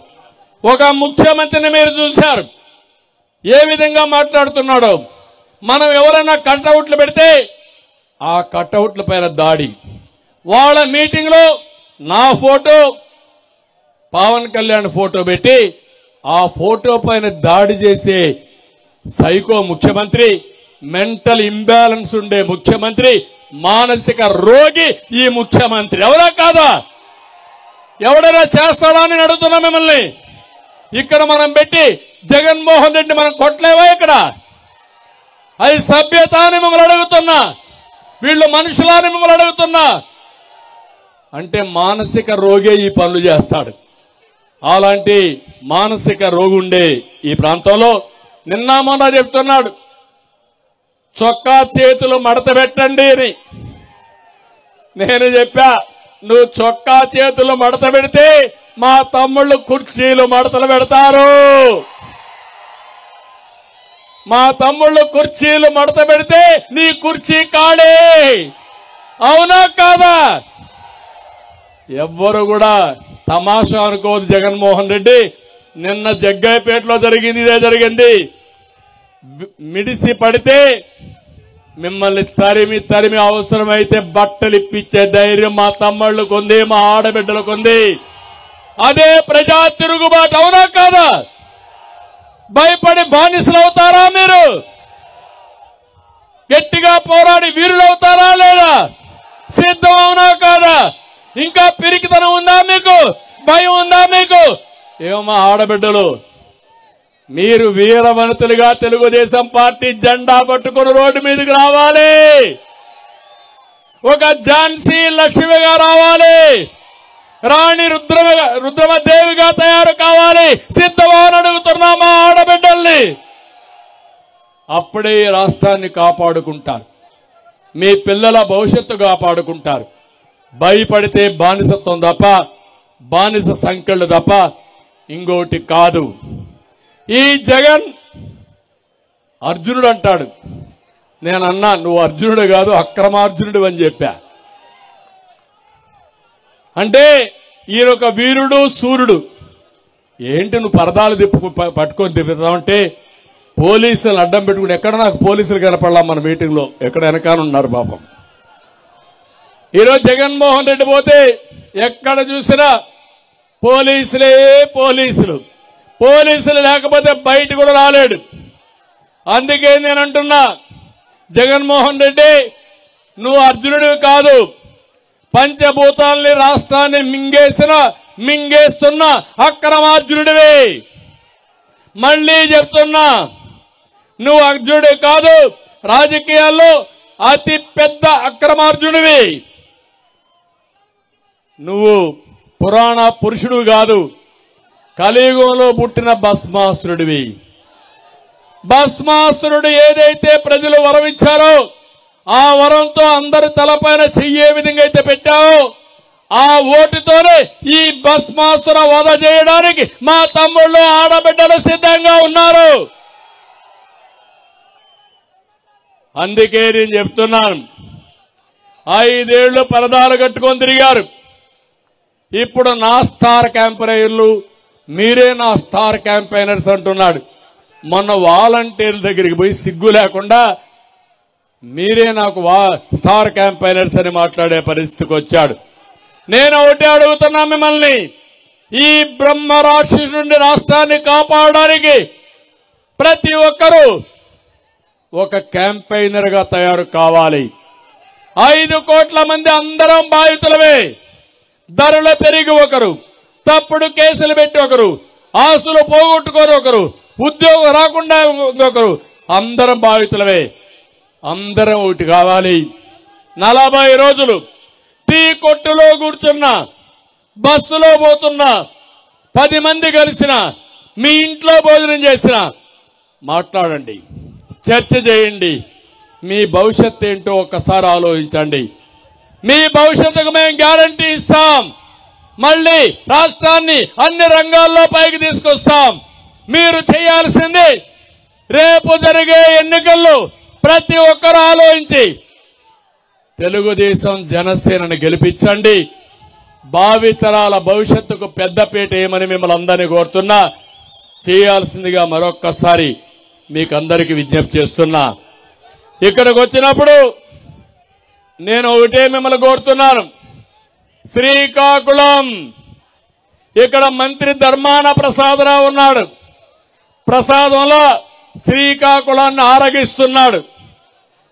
ఒక ముఖ్యమంత్రిని మీరు చూశారు ఏ విధంగా మాట్లాడుతున్నాడో. మనం ఎవరైనా కట్అవుట్లు పెడితే ఆ కట్అవుట్ల పైన దాడి. వాళ్ళ మీటింగ్ లో నా ఫోటో, పవన్ కళ్యాణ్ ఫోటో పెట్టి ఆ ఫోటో పైన దాడి చేసే సైకో ముఖ్యమంత్రి, మెంటల్ ఇంబ్యాలెన్స్ ఉండే ముఖ్యమంత్రి, మానసిక రోగి ఈ ముఖ్యమంత్రి. ఎవరా కాదా? ఎవడైనా చేస్తాడా అని అడుగుతున్నా మిమ్మల్ని. ఇక్కడ మనం పెట్టి జగన్మోహన్ రెడ్డి మనం కొట్టలేవా? ఇక్కడ అది సభ్యత అని మిమ్మల్ని అడుగుతున్నా. వీళ్ళు మనుషులని మిమ్మల్ని అడుగుతున్నా. అంటే మానసిక రోగే ఈ పనులు చేస్తాడు. అలాంటి మానసిక రోగి ఉండే ఈ ప్రాంతంలో నిన్న మొన్న చెప్తున్నాడు, చొక్కా చేతులు మడత పెట్టండి అని. నేను చెప్పా, నువ్వు చొక్కా చేతులు మడత పెడితే మా తమ్ముళ్ళు కుర్చీలు మడతలు పెడతారు. మా తమ్ముళ్ళు కుర్చీలు మడత పెడితే నీ కుర్చీ కాడే. అవునా కాదా? ఎవ్వరు కూడా తమాషా అనుకోదు. జగన్మోహన్ రెడ్డి నిన్న జగ్గయ్యపేటలో జరిగింది, ఇదే జరిగింది. మిడిసి పడితే మిమ్మల్ని తరిమి తరిమి అవసరమైతే బట్టలు ఇప్పించే ధైర్యం మా తమ్ముళ్ళకు ఉంది, మా ఆడబిడ్డలకు ఉంది. అదే ప్రజా తిరుగుబాటు, అవునా కాదా? భయపడి బానిసలు అవుతారా మీరు? గట్టిగా పోరాడి వీరులు అవుతారా లేదా? సిద్ధం, అవునా కాదా? ఇంకా పిరికితనం ఉందా మీకు? భయం ఉందా మీకు? ఏమో ఆడబిడ్డలు, మీరు వీరవనితలుగా తెలుగుదేశం పార్టీ జెండా పట్టుకుని రోడ్డు మీదకి రావాలి. ఒక ఝాన్సీ లక్ష్మిగా రావాలి, రాణి రుద్రమదేవిగా తయారు కావాలి. సిద్ధమని అడుగుతున్నామా ఆడబిడ్డల్ని? అప్పుడే ఈ రాష్ట్రాన్ని కాపాడుకుంటారు, మీ పిల్లల భవిష్యత్తు కాపాడుకుంటారు. భయపడితే బానిసత్వం తప్ప, బానిస సంఖ్యలు తప్ప ఇంకోటి కాదు. ఈ జగన్ అర్జునుడు అంటాడు. నేనన్నా నువ్వు అర్జునుడు కాదు అక్రమార్జునుడు అని చెప్పా. అంటే ఈయనొక వీరుడు సూర్యుడు. ఏంటి నువ్వు పరదాలు పట్టుకొని తిప్పుతావంటే పోలీసులు అడ్డం పెట్టుకుని, ఎక్కడ నాకు పోలీసులు కనపడలా మన మీటింగ్లో, ఎక్కడ వెనకాలన్నారు పాపం. ఈరోజు జగన్మోహన్ రెడ్డి పోతే ఎక్కడ చూసినా పోలీసులే పోలీసులు. పోలీసులు లేకపోతే బయట కూడా రాలేడు. అందుకే నేను అంటున్నా, జగన్మోహన్ రెడ్డి నువ్వు అర్జునుడివి కాదు, పంచభూతాల్ని రాష్ట్రాన్ని మింగేస్తున్న అక్రమార్జునుడివి. మళ్లీ చెప్తున్నా, నువ్వు అర్జునుడివి కాదు, రాజకీయాల్లో అతి పెద్ద అక్రమార్జునుడివి. నువ్వు పురాణ పురుషుడు కాదు, కలియుగంలో పుట్టిన భస్మాసురుడివి. భస్మాసురుడు ఏదైతే ప్రజలు వరం ఇచ్చారో ఆ వరంతో అందరి తలపైన చెయ్యే విధంగా అయితే పెట్టావో ఆ ఓటుతోనే ఈ భస్మాసుర వధ చేయడానికి మా తమ్ముళ్ళు ఆడబిడ్డలు సిద్ధంగా ఉన్నారు. అందుకే నేను చెప్తున్నాను, 5 ఏళ్లు పరదాలు కట్టుకొని తిరిగారు. ఇప్పుడు నా స్టార్ క్యాంపెయినర్లు, మీరే నా స్టార్ క్యాంపెయినర్స్ అంటున్నాడు. మొన్న వాలంటీర్ల దగ్గరికి పోయి సిగ్గు లేకుండా మీరే నాకు స్టార్ క్యాంపెయినర్స్ అని మాట్లాడే పరిస్థితికి వచ్చాడు. నేను ఒకటే అడుగుతున్నా మిమ్మల్ని, ఈ బ్రహ్మ రాక్షసు నుండి రాష్ట్రాన్ని కాపాడడానికి ప్రతి ఒక్కరూ ఒక క్యాంపెయినర్ గా తయారు కావాలి. 5 కోట్ల మంది అందరం బాధితులమే. ధరలు పెరిగి ఒకరు, తప్పుడు కేసులు పెట్టి ఒకరు, ఆస్తులు పోగొట్టుకొని ఒకరు, ఉద్యోగం రాకుండా ఇంకొకరు, అందరం బాధితులమే. అందరం ఒకటి కావాలి. 40 రోజులు టీ కొట్టులో కూర్చున్నా, బస్సులో పోతున్నా, 10 మంది కలిసిన, మీ ఇంట్లో భోజనం చేసిన, మాట్లాడండి, చర్చ చేయండి. మీ భవిష్యత్తు ఏంటో ఒక్కసారి ఆలోచించండి. మీ భవిష్యత్తుకు మేము గ్యారంటీ ఇస్తాం. మళ్ళీ రాష్ట్రాన్ని అన్ని రంగాల్లో పైకి తీసుకొస్తాం. మీరు చేయాల్సింది రేపు జరిగే ఎన్నికల్లో ప్రతి ఒక్కరూ ఆలోచించి తెలుగుదేశం జనసేనని గెలిపించండి. భావితరాల భవిష్యత్తుకు పెద్దపీట ఏమని మిమ్మల్ని అందరినీ కోరుతున్నా. చేయాల్సిందిగా మరొక్కసారి మీకు అందరికీ విజ్ఞప్తి చేస్తున్నా. ఇక్కడికి వచ్చినప్పుడు నేను ఒకటే మిమ్మల్ని కోరుతున్నాను. శ్రీకాకుళం, ఇక్కడ మంత్రి ధర్మాన ప్రసాదరావు ఉన్నాడు. ప్రసాదంలో శ్రీకాకుళాన్ని ఆరగిస్తున్నాడు.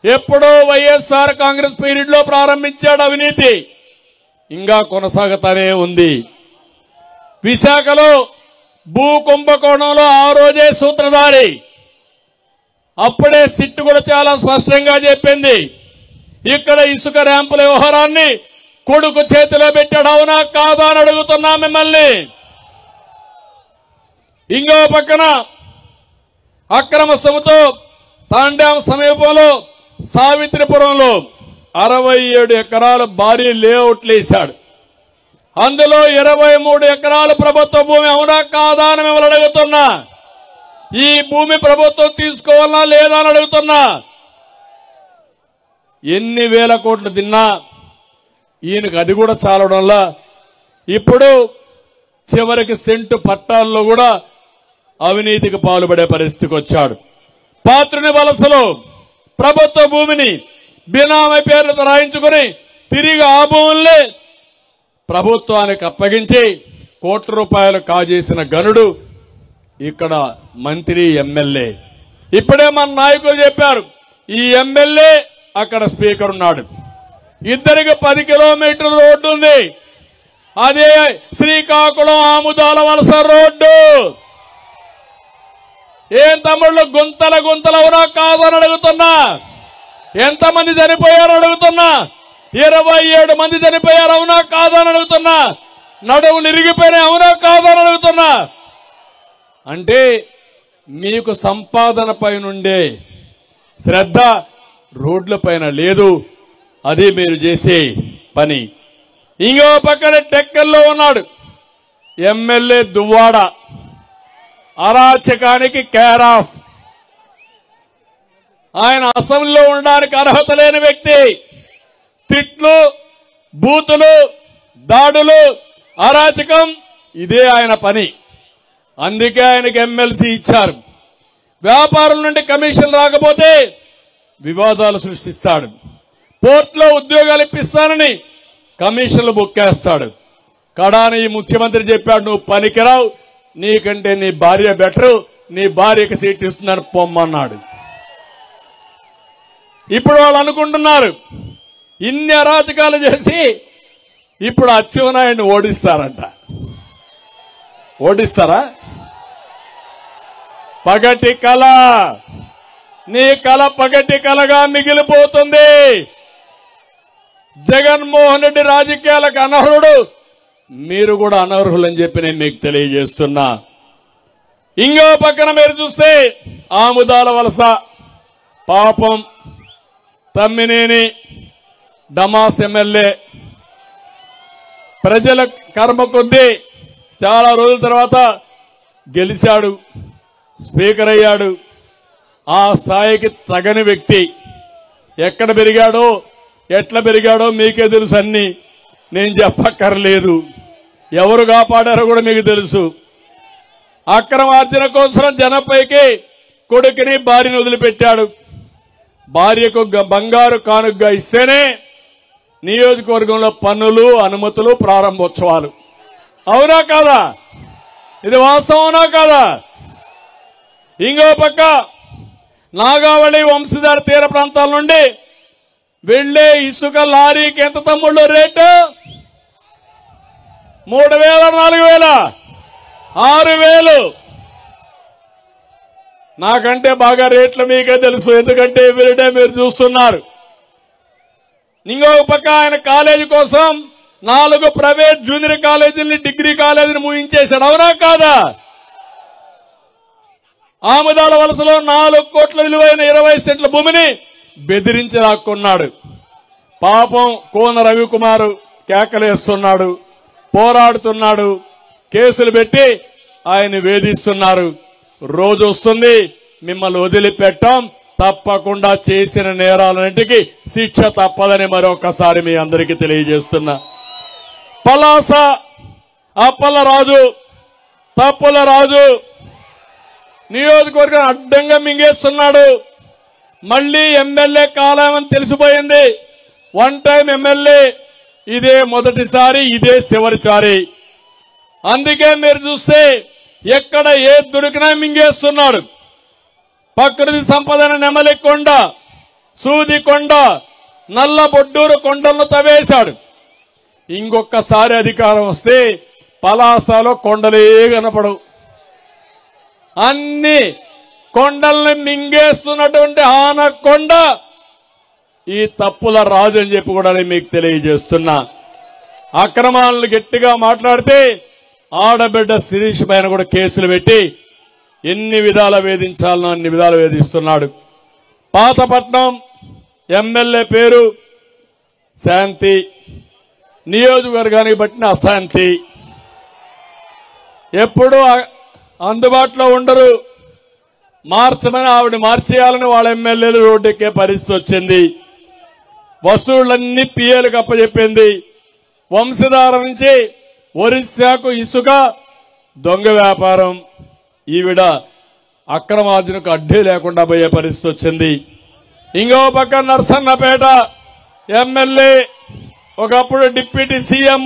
ఎప్పుడో వైఎస్ఆర్ కాంగ్రెస్ పీరియడ్ లో ప్రారంభించాడు అవినీతి, ఇంకా కొనసాగుతానే ఉంది. విశాఖలో భూ కుంభకోణంలో ఆ రోజే సూత్రధారి. అప్పుడే సిట్టు కూడా చాలా స్పష్టంగా చెప్పింది, ఇక్కడ ఇసుక ర్యాంపుల వ్యవహారాన్ని కొడుకు చేతిలో పెట్టాడు, అవునా కాదా అని అడుగుతున్నా మిమ్మల్ని. ఇంకో పక్కన అక్రమ సొమ్ముతో తాండాం సమీపంలో సావిత్రిపురంలో 67 ఎకరాలు భారీ లేఅవుట్లు వేశాడు. అందులో 23 ఎకరాలు ప్రభుత్వ భూమి, అవునా కాదా అని మిమ్మల్ని అడుగుతున్నా. ఈ భూమి ప్రభుత్వం తీసుకోవాలా లేదా అని అడుగుతున్నా. ఎన్ని వేల కోట్లు తిన్నా ఈయనకు అది కూడా చాలడంలా ఇప్పుడు చివరికి సెంటు పట్టాల్లో కూడా అవినీతికి పాల్పడే పరిస్థితికి వచ్చాడు. పాత్రుని వలసలో ప్రభుత్వ భూమిని బినామీ పేర్లతో రాయించుకుని తిరిగి ఆ భూముల్ని ప్రభుత్వానికి అప్పగించి కోట్ల రూపాయలు కాజేసిన గనుడు ఇక్కడ మంత్రి ఎమ్మెల్యే. ఇప్పుడే మన నాయకులు చెప్పారు, ఈ ఎమ్మెల్యే అక్కడ స్పీకర్ ఉన్నాడు. ఇద్దరికి 10 కిలోమీటర్ల రోడ్డు ఉంది. అదే శ్రీకాకుళం ఆముదాల వలస రోడ్డు. ఏం తమ్ముళ్ళు గుంతల గుంతలు అవునా కాదని అడుగుతున్నా. ఎంతమంది చనిపోయారు అడుగుతున్నా. 27 మంది చనిపోయారు అవునా కాదని అడుగుతున్నా. నడువులు ఇరిగిపోయినాయి అవునా కాదని అడుగుతున్నా. అంటే మీకు సంపాదన పైనుండే శ్రద్ధ రోడ్ల పైన లేదు. అది మీరు చేసే పని. ఇంకో పక్కన టెక్కల్లో ఉన్నాడు ఎమ్మెల్యే దువ్వాడ. అరాచకానికి కేర్ ఆఫ్. ఆయన అసెంబ్లీలో ఉండడానికి అర్హత లేని వ్యక్తి. తిట్లు, బూతులు, దాడులు, అరాచకం ఇదే ఆయన పని. అందుకే ఆయనకి ఎమ్మెల్సీ ఇచ్చారు. వ్యాపారుల నుండి కమిషన్ రాకపోతే వివాదాలు సృష్టిస్తాడు. పోర్టులో ఉద్యోగాలు ఇప్పిస్తానని కమిషన్లు బుక్కేస్తాడు. కడాని ఈ ముఖ్యమంత్రి చెప్పాడు, నువ్వు పనికిరావు, నీకంటే నీ భార్య బెటరు, నీ భార్యకి సీట్ ఇస్తున్నారు పొమ్మన్నాడు. ఇప్పుడు వాళ్ళు అనుకుంటున్నారు ఇన్ని అరాచకాలు చేసి ఇప్పుడు అచ్చెన్నాయుడిని ఓడిస్తారంట. ఓడిస్తారా? పగటి కళ. నీ కళ పగటి కళగా మిగిలిపోతుంది. జగన్మోహన్ రెడ్డి రాజకీయాలకు అనర్హుడు, మీరు కూడా అనర్హులని చెప్పి నేను మీకు తెలియజేస్తున్నా. ఇంకో పక్కన మీరు చూస్తే ఆముదాల వలస పాపం తమ్మినేని డమాస్ ఎమ్మెల్యే ప్రజల కర్మ కొద్దీ చాలా రోజుల తర్వాత గెలిచాడు, స్పీకర్ అయ్యాడు. ఆ స్థాయికి తగని వ్యక్తి. ఎక్కడ పెరిగాడో ఎట్లా పెరిగాడో మీకే తెలుసు. అన్ని నేను చెప్పక్కర్లేదు. ఎవరు కాపాడారో కూడా మీకు తెలుసు. అక్రమార్జన కోసం జనంపైకి కొడుకుని భార్యను వదిలిపెట్టాడు. భార్యకు బంగారు కానుకగా ఇస్తేనే నియోజకవర్గంలో పన్నులు, అనుమతులు, ప్రారంభోత్సవాలు. అవునా కాదా? ఇది వాస్తవనా కాదా? ఇంకో పక్క నాగావళి వంశధార తీర ప్రాంతాల నుండి వెళ్లే ఇసుక లారీకి ఎంత తమ్ముళ్ళు రేటు? 3,000, 4,000, 6,000. నాకంటే బాగా రేట్లు మీకే తెలుసు, ఎందుకంటే ఎవ్రీడే మీరు చూస్తున్నారు. ఇంకొక పక్క ఆయన కాలేజీ కోసం 4 ప్రైవేట్ జూనియర్ కాలేజీని, డిగ్రీ కాలేజీని మూయించేశాడు. అవునా కాదా? ఆముదాల వలసలో 4 కోట్ల విలువైన 20 సెంట్ల భూమిని బెదిరించి లాక్కున్నాడు. పాపం కోన రవికుమార్ కేకలేస్తున్నాడు, పోరాడుతున్నాడు. కేసులు పెట్టి ఆయన వేధిస్తున్నారు. రోజు వస్తుంది, మిమ్మల్ని వదిలిపెట్టాం, తప్పకుండా చేసిన నేరాలన్నింటికి శిక్ష తప్పదని మరొకసారి మీ అందరికీ తెలియజేస్తున్నా. పలాస అప్పలరాజు, తప్పుల రాజు నియోజకవర్గం అడ్డంగా మింగేస్తున్నాడు. మళ్లీ ఎమ్మెల్యే కాలమని తెలిసిపోయింది. 1 టైం ఎమ్మెల్యే. ఇదే మొదటిసారి, ఇదే చివరిసారి. అందుకే మీరు చూస్తే ఎక్కడ ఏది దొరికినా మింగేస్తున్నాడు. ప్రకృతి సంపదన నెమలికొండ, సూదికొండ, నల్లబొడ్డూరు కొండలను తవ్వేశాడు. ఇంకొకసారి అధికారం వస్తే పలాసలో కొండలే కనపడవు. అన్ని కొండల్ని మింగేస్తున్నటువంటి ఆనకొండ ఈ తప్పుల రాజు అని చెప్పి కూడా మీకు తెలియజేస్తున్నా. అక్రమాలను గట్టిగా మాట్లాడితే ఆడబిడ్డ శిరీష్ పైన కూడా కేసులు పెట్టి ఎన్ని విధాలు వేధించాలనో అన్ని విధాలు వేధిస్తున్నాడు. పాతపట్నం ఎమ్మెల్యే పేరు శాంతి, నియోజకవర్గానికి పట్టిన అశాంతి. ఎప్పుడూ అందుబాటులో ఉండరు. మార్చమని ఆవిడ మార్చేయాలని వాళ్ళ ఎమ్మెల్యేలు రోడ్డెక్కే పరిస్థితి వచ్చింది. వసూళ్లన్నీ పిఏలకు అప్పచెప్పింది. వంశధార నుంచి ఒరిస్సాకు ఇసుక దొంగ వ్యాపారం. ఈవిడ అక్రమార్జనకు అడ్డే లేకుండా పోయే పరిస్థితి వచ్చింది. ఇంకో పక్క నర్సన్నపేట ఎమ్మెల్యే ఒకప్పుడు డిప్యూటీ సీఎం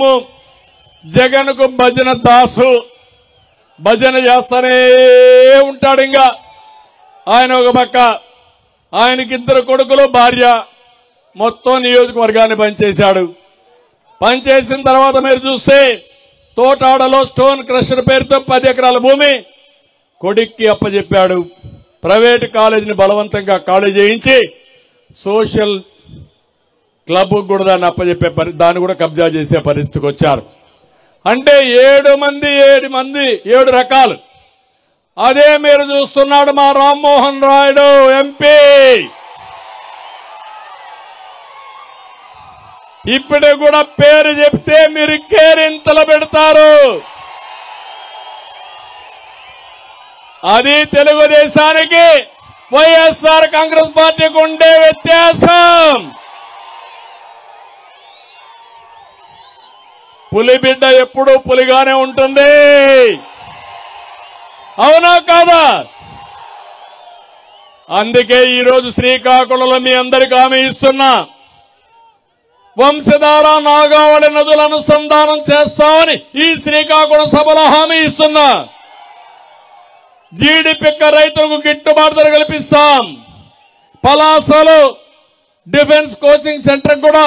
జగన్ కు భజన దాసు, భజన చేస్తానే ఉంటాడు. ఇంకా ఆయన ఒక పక్క, ఆయనకి 2 కొడుకులు భార్య, మొత్తం నియోజకవర్గాన్ని పనిచేశాడు. పనిచేసిన తర్వాత మీరు చూస్తే తోటాడలో స్టోన్ క్రషర్ పేరుతో 10 ఎకరాల భూమి కొడుక్కి అప్పచెప్పాడు. ప్రైవేటు కాలేజీని బలవంతంగా ఖాళీ చేయించి సోషల్ క్లబ్ కూడా దాన్ని అప్పచెప్పే దాన్ని కూడా కబ్జా చేసే పరిస్థితికి వచ్చారు. అంటే 7 రకాలు. అదే మీరు చూస్తున్నాడు మా రామ్మోహన్ రాయుడు ఎంపీ. ఇప్పుడు కూడా పేరు చెప్తే మీరు కేరింతలు పెడతారు. అది తెలుగుదేశానికి వైఎస్ఆర్ కాంగ్రెస్ పార్టీకి ఉండే వ్యత్యాసం. పులిబిడ్డ ఎప్పుడూ పులిగానే ఉంటుంది, అవునా కాదా? అందుకే ఈరోజు శ్రీకాకుళంలో మీ అందరికీ హామీ ఇస్తున్నా, వంశధార నాగావళి నదుల అనుసంధానం చేస్తామని ఈ శ్రీకాకుళం సభలో హామీ ఇస్తున్నా. జీడిపిక్క రైతులకు గిట్టుబాటు ధర కల్పిస్తాం. పలాసలో డిఫెన్స్ కోచింగ్ సెంటర్ కూడా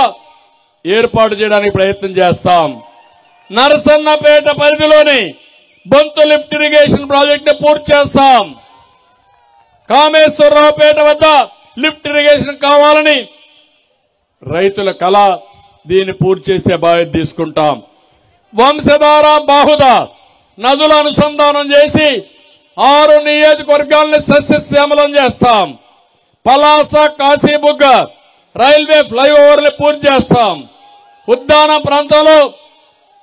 ఏర్పాటు చేయడానికి ప్రయత్నం చేస్తాం. నరసన్నపేట పరిధిలోని బొంతు లిఫ్ట్ ఇరిగేషన్ ప్రాజెక్టు పూర్తి చేస్తాం. కామేశ్వరరావుపేట వద్ద లిఫ్ట్ ఇరిగేషన్ కావాలని రైతుల కళ, దీన్ని పూర్తి చేసే బాధ్యత తీసుకుంటాం. వంశధార బాహుద నదుల అనుసంధానం చేసి 6 నియోజకవర్గాలను సస్యశ్యామలం చేస్తాం. పలాస కాశీబుగ్గ రైల్వే ఫ్లైఓవర్లు పూర్తి చేస్తాం. ఉద్దాన ప్రాంతంలో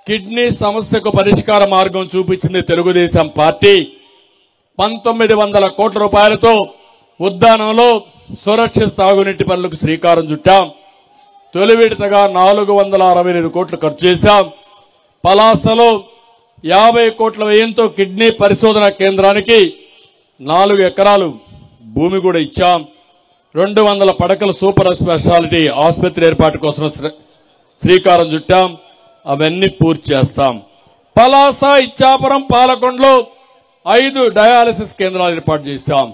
కిడ్నీ సమస్యకు పరిష్కార మార్గం చూపించింది తెలుగుదేశం పార్టీ. 1900 కోట్ల రూపాయలతో ఉద్దానంలో సురక్షిత తాగునీటి పనులకు శ్రీకారం చుట్టాం. తొలి విడతగా 465 కోట్లు ఖర్చు చేశాం. పలాసలో 50 కోట్ల వ్యయంతో కిడ్నీ పరిశోధన కేంద్రానికి 4 ఎకరాలు భూమి కూడా ఇచ్చాం. 200 పడకల సూపర్ స్పెషాలిటీ ఆసుపత్రి ఏర్పాటు కోసం శ్రీకారం చుట్టాం. అవన్నీ పూర్తి చేస్తాం. పలాస, ఇచ్చాపురం, పాలకొండలో 5 డయాలసిస్ కేంద్రాలు ఏర్పాటు చేశాం.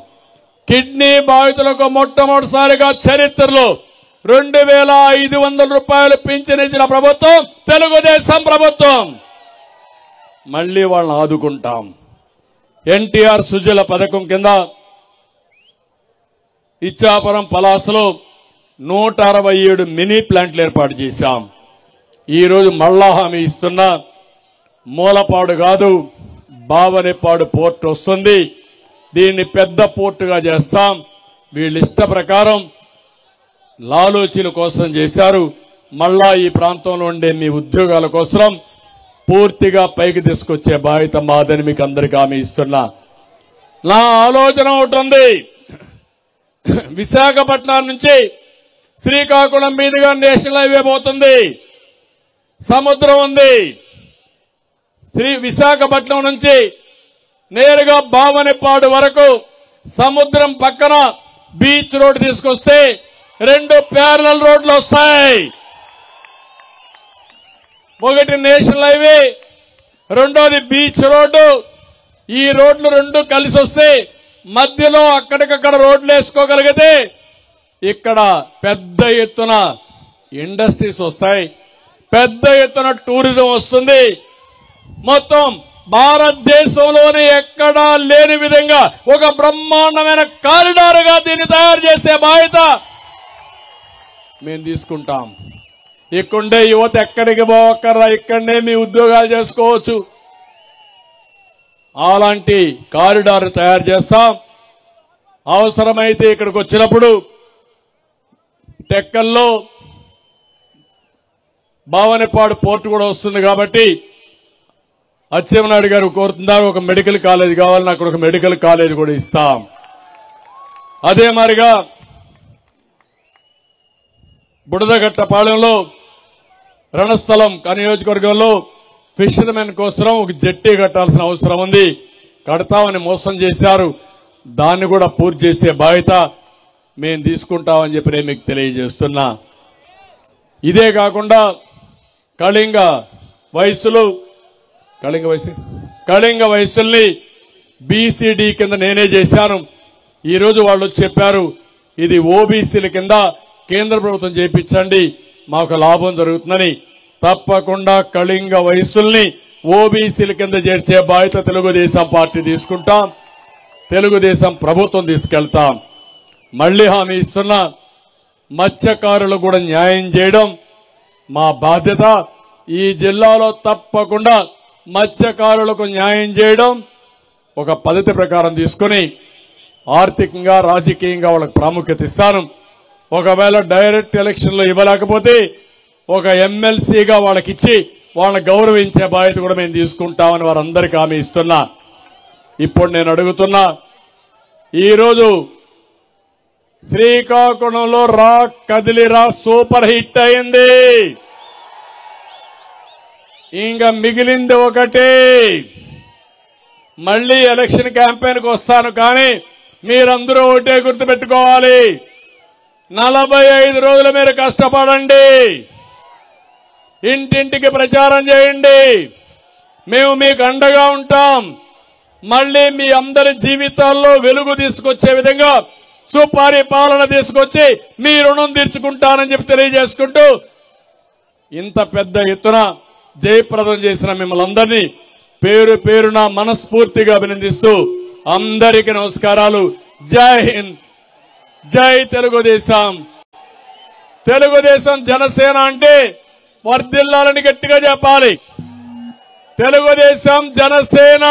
కిడ్నీ బాధితులకు మొట్టమొదటిసారిగా చరిత్రలో 2500 రూపాయలు పింఛన్ ఇచ్చిన ప్రభుత్వం తెలుగుదేశం ప్రభుత్వం. మళ్లీ వాళ్ళని ఆదుకుంటాం. ఎన్టీఆర్ సుజల పథకం కింద ఇచ్చాపురం, పలాసలో 167 మినీ ప్లాంట్లు ఏర్పాటు చేశాం. ఈ రోజు మళ్ళా హామీ ఇస్తున్నా, మూలపాడు కాదు బావనేపాడు పోర్టు వస్తుంది. దీన్ని పెద్ద పోర్టుగా చేస్తాం. వీళ్ళ ఇష్ట ప్రకారం లాలూచీల కోసం చేశారు. మళ్ళా ఈ ప్రాంతంలో ఉండే మీ ఉద్యోగాల కోసం పూర్తిగా పైకి తీసుకొచ్చే బాధ్యత మాదని మీకు అందరికీ హామీ ఇస్తున్నా. నా ఆలోచన ఒకటి ఉంది. విశాఖపట్నం నుంచి శ్రీకాకుళం మీదుగా నేషనల్ హైవే పోతుంది. సముద్రం ఉంది. విశాఖపట్నం నుంచి నేరుగా బావనేపాడు వరకు సముద్రం పక్కన బీచ్ రోడ్ తీసుకొస్తే 2 ప్యారలల్ రోడ్లు వస్తాయి. ఒకటి నేషనల్ హైవే, రెండోది బీచ్ రోడ్డు. ఈ రోడ్లు 2 కలిసి వస్తే మధ్యలో అక్కడికక్కడ రోడ్లు వేసుకోగలిగితే ఇక్కడ పెద్ద ఎత్తున ఇండస్ట్రీస్ వస్తాయి, పెద్ద ఎత్తున టూరిజం వస్తుంది. మొత్తం భారతదేశంలోని ఎక్కడా లేని విధంగా ఒక బ్రహ్మాండమైన కారిడార్ గా దీన్ని తయారు చేసే బాధ్యత మేము తీసుకుంటాం. ఇక్కడే యువత ఎక్కడికి పోవక్కర్రా, ఇక్కడనే మీ ఉద్యోగాలు చేసుకోవచ్చు. అలాంటి కారిడార్ తయారు చేస్తాం. అవసరమైతే ఇక్కడికి వచ్చినప్పుడు టెక్కల్లో బావనేపాడు పోర్టు కూడా వస్తుంది కాబట్టి అచ్చెన్నాయుడు గారు కోరుతున్నారు ఒక మెడికల్ కాలేజ్ కావాలని, అక్కడ ఒక మెడికల్ కాలేజ్ కూడా ఇస్తాం. అదే మాదిరిగా బుడదగట్టపాలెంలో రణస్థలం నియోజకవర్గంలో ఫిషర్మెన్ కోసం ఒక జెట్టి కట్టాల్సిన అవసరం ఉంది. కడతామని మోసం చేశారు. దాన్ని కూడా పూర్తి చేసే బాధ్యత మేము తీసుకుంటామని చెప్పి నేను మీకు తెలియజేస్తున్నా. ఇదే కాకుండా కళింగ వయసుల్ని బీసీడీ కింద నేనే చేశాను. ఈరోజు వాళ్ళు చెప్పారు ఇది ఓబీసీల కింద కేంద్ర ప్రభుత్వం చేయించండి, మాకు లాభం జరుగుతుందని. తప్పకుండా కళింగ వయసుల్ని ఓబీసీల కింద చేర్చే బాధ్యత తెలుగుదేశం పార్టీ తీసుకుంటాం, తెలుగుదేశం ప్రభుత్వం తీసుకెళ్తాం. మళ్లీ హామీ ఇస్తున్నా, మత్స్యకారులు కూడా న్యాయం చేయడం మా బాధ్యత. ఈ జిల్లాలో తప్పకుండా మత్స్యకారులకు న్యాయం చేయడం ఒక పద్ధతి ప్రకారం తీసుకుని ఆర్థికంగా రాజకీయంగా వాళ్ళకి ప్రాముఖ్యత ఇస్తాను. ఒకవేళ డైరెక్ట్ ఎలక్షన్ లో ఇవ్వలేకపోతే ఒక ఎమ్మెల్సీగా వాళ్ళకిచ్చి వాళ్ళని గౌరవించే బాధ్యత కూడా మేము తీసుకుంటామని వారందరికీ హామీ ఇస్తున్నా. ఇప్పుడు నేను అడుగుతున్నా, ఈరోజు శ్రీకాకుళంలో రా కదిలిరా సూపర్ హిట్ అయింది. ఇంకా మిగిలింది ఒకటి. మళ్లీ ఎలక్షన్ క్యాంపెయిన్కి వస్తాను, కానీ మీరందరూ ఒకటే గుర్తుపెట్టుకోవాలి, 45 రోజులు మీరు కష్టపడండి, ఇంటింటికి ప్రచారం చేయండి, మేము మీకు అండగా ఉంటాం. మళ్లీ మీ అందరి జీవితాల్లో వెలుగు తీసుకొచ్చే విధంగా సుపరిపాలన తీసుకొచ్చి మీ రుణం తీర్చుకుంటానని చెప్పి తెలియజేసుకుంటూ ఇంత పెద్ద ఎత్తున జయప్రదం చేసిన మిమ్మల్ని అందరినీ పేరు పేరున మనస్ఫూర్తిగా అభినందిస్తూ అందరికీ నమస్కారాలు. జై హింద్, జై తెలుగుదేశం. తెలుగుదేశం జనసేన అంటే వర్ధిల్లాలని గట్టిగా చెప్పాలి. తెలుగుదేశం జనసేన.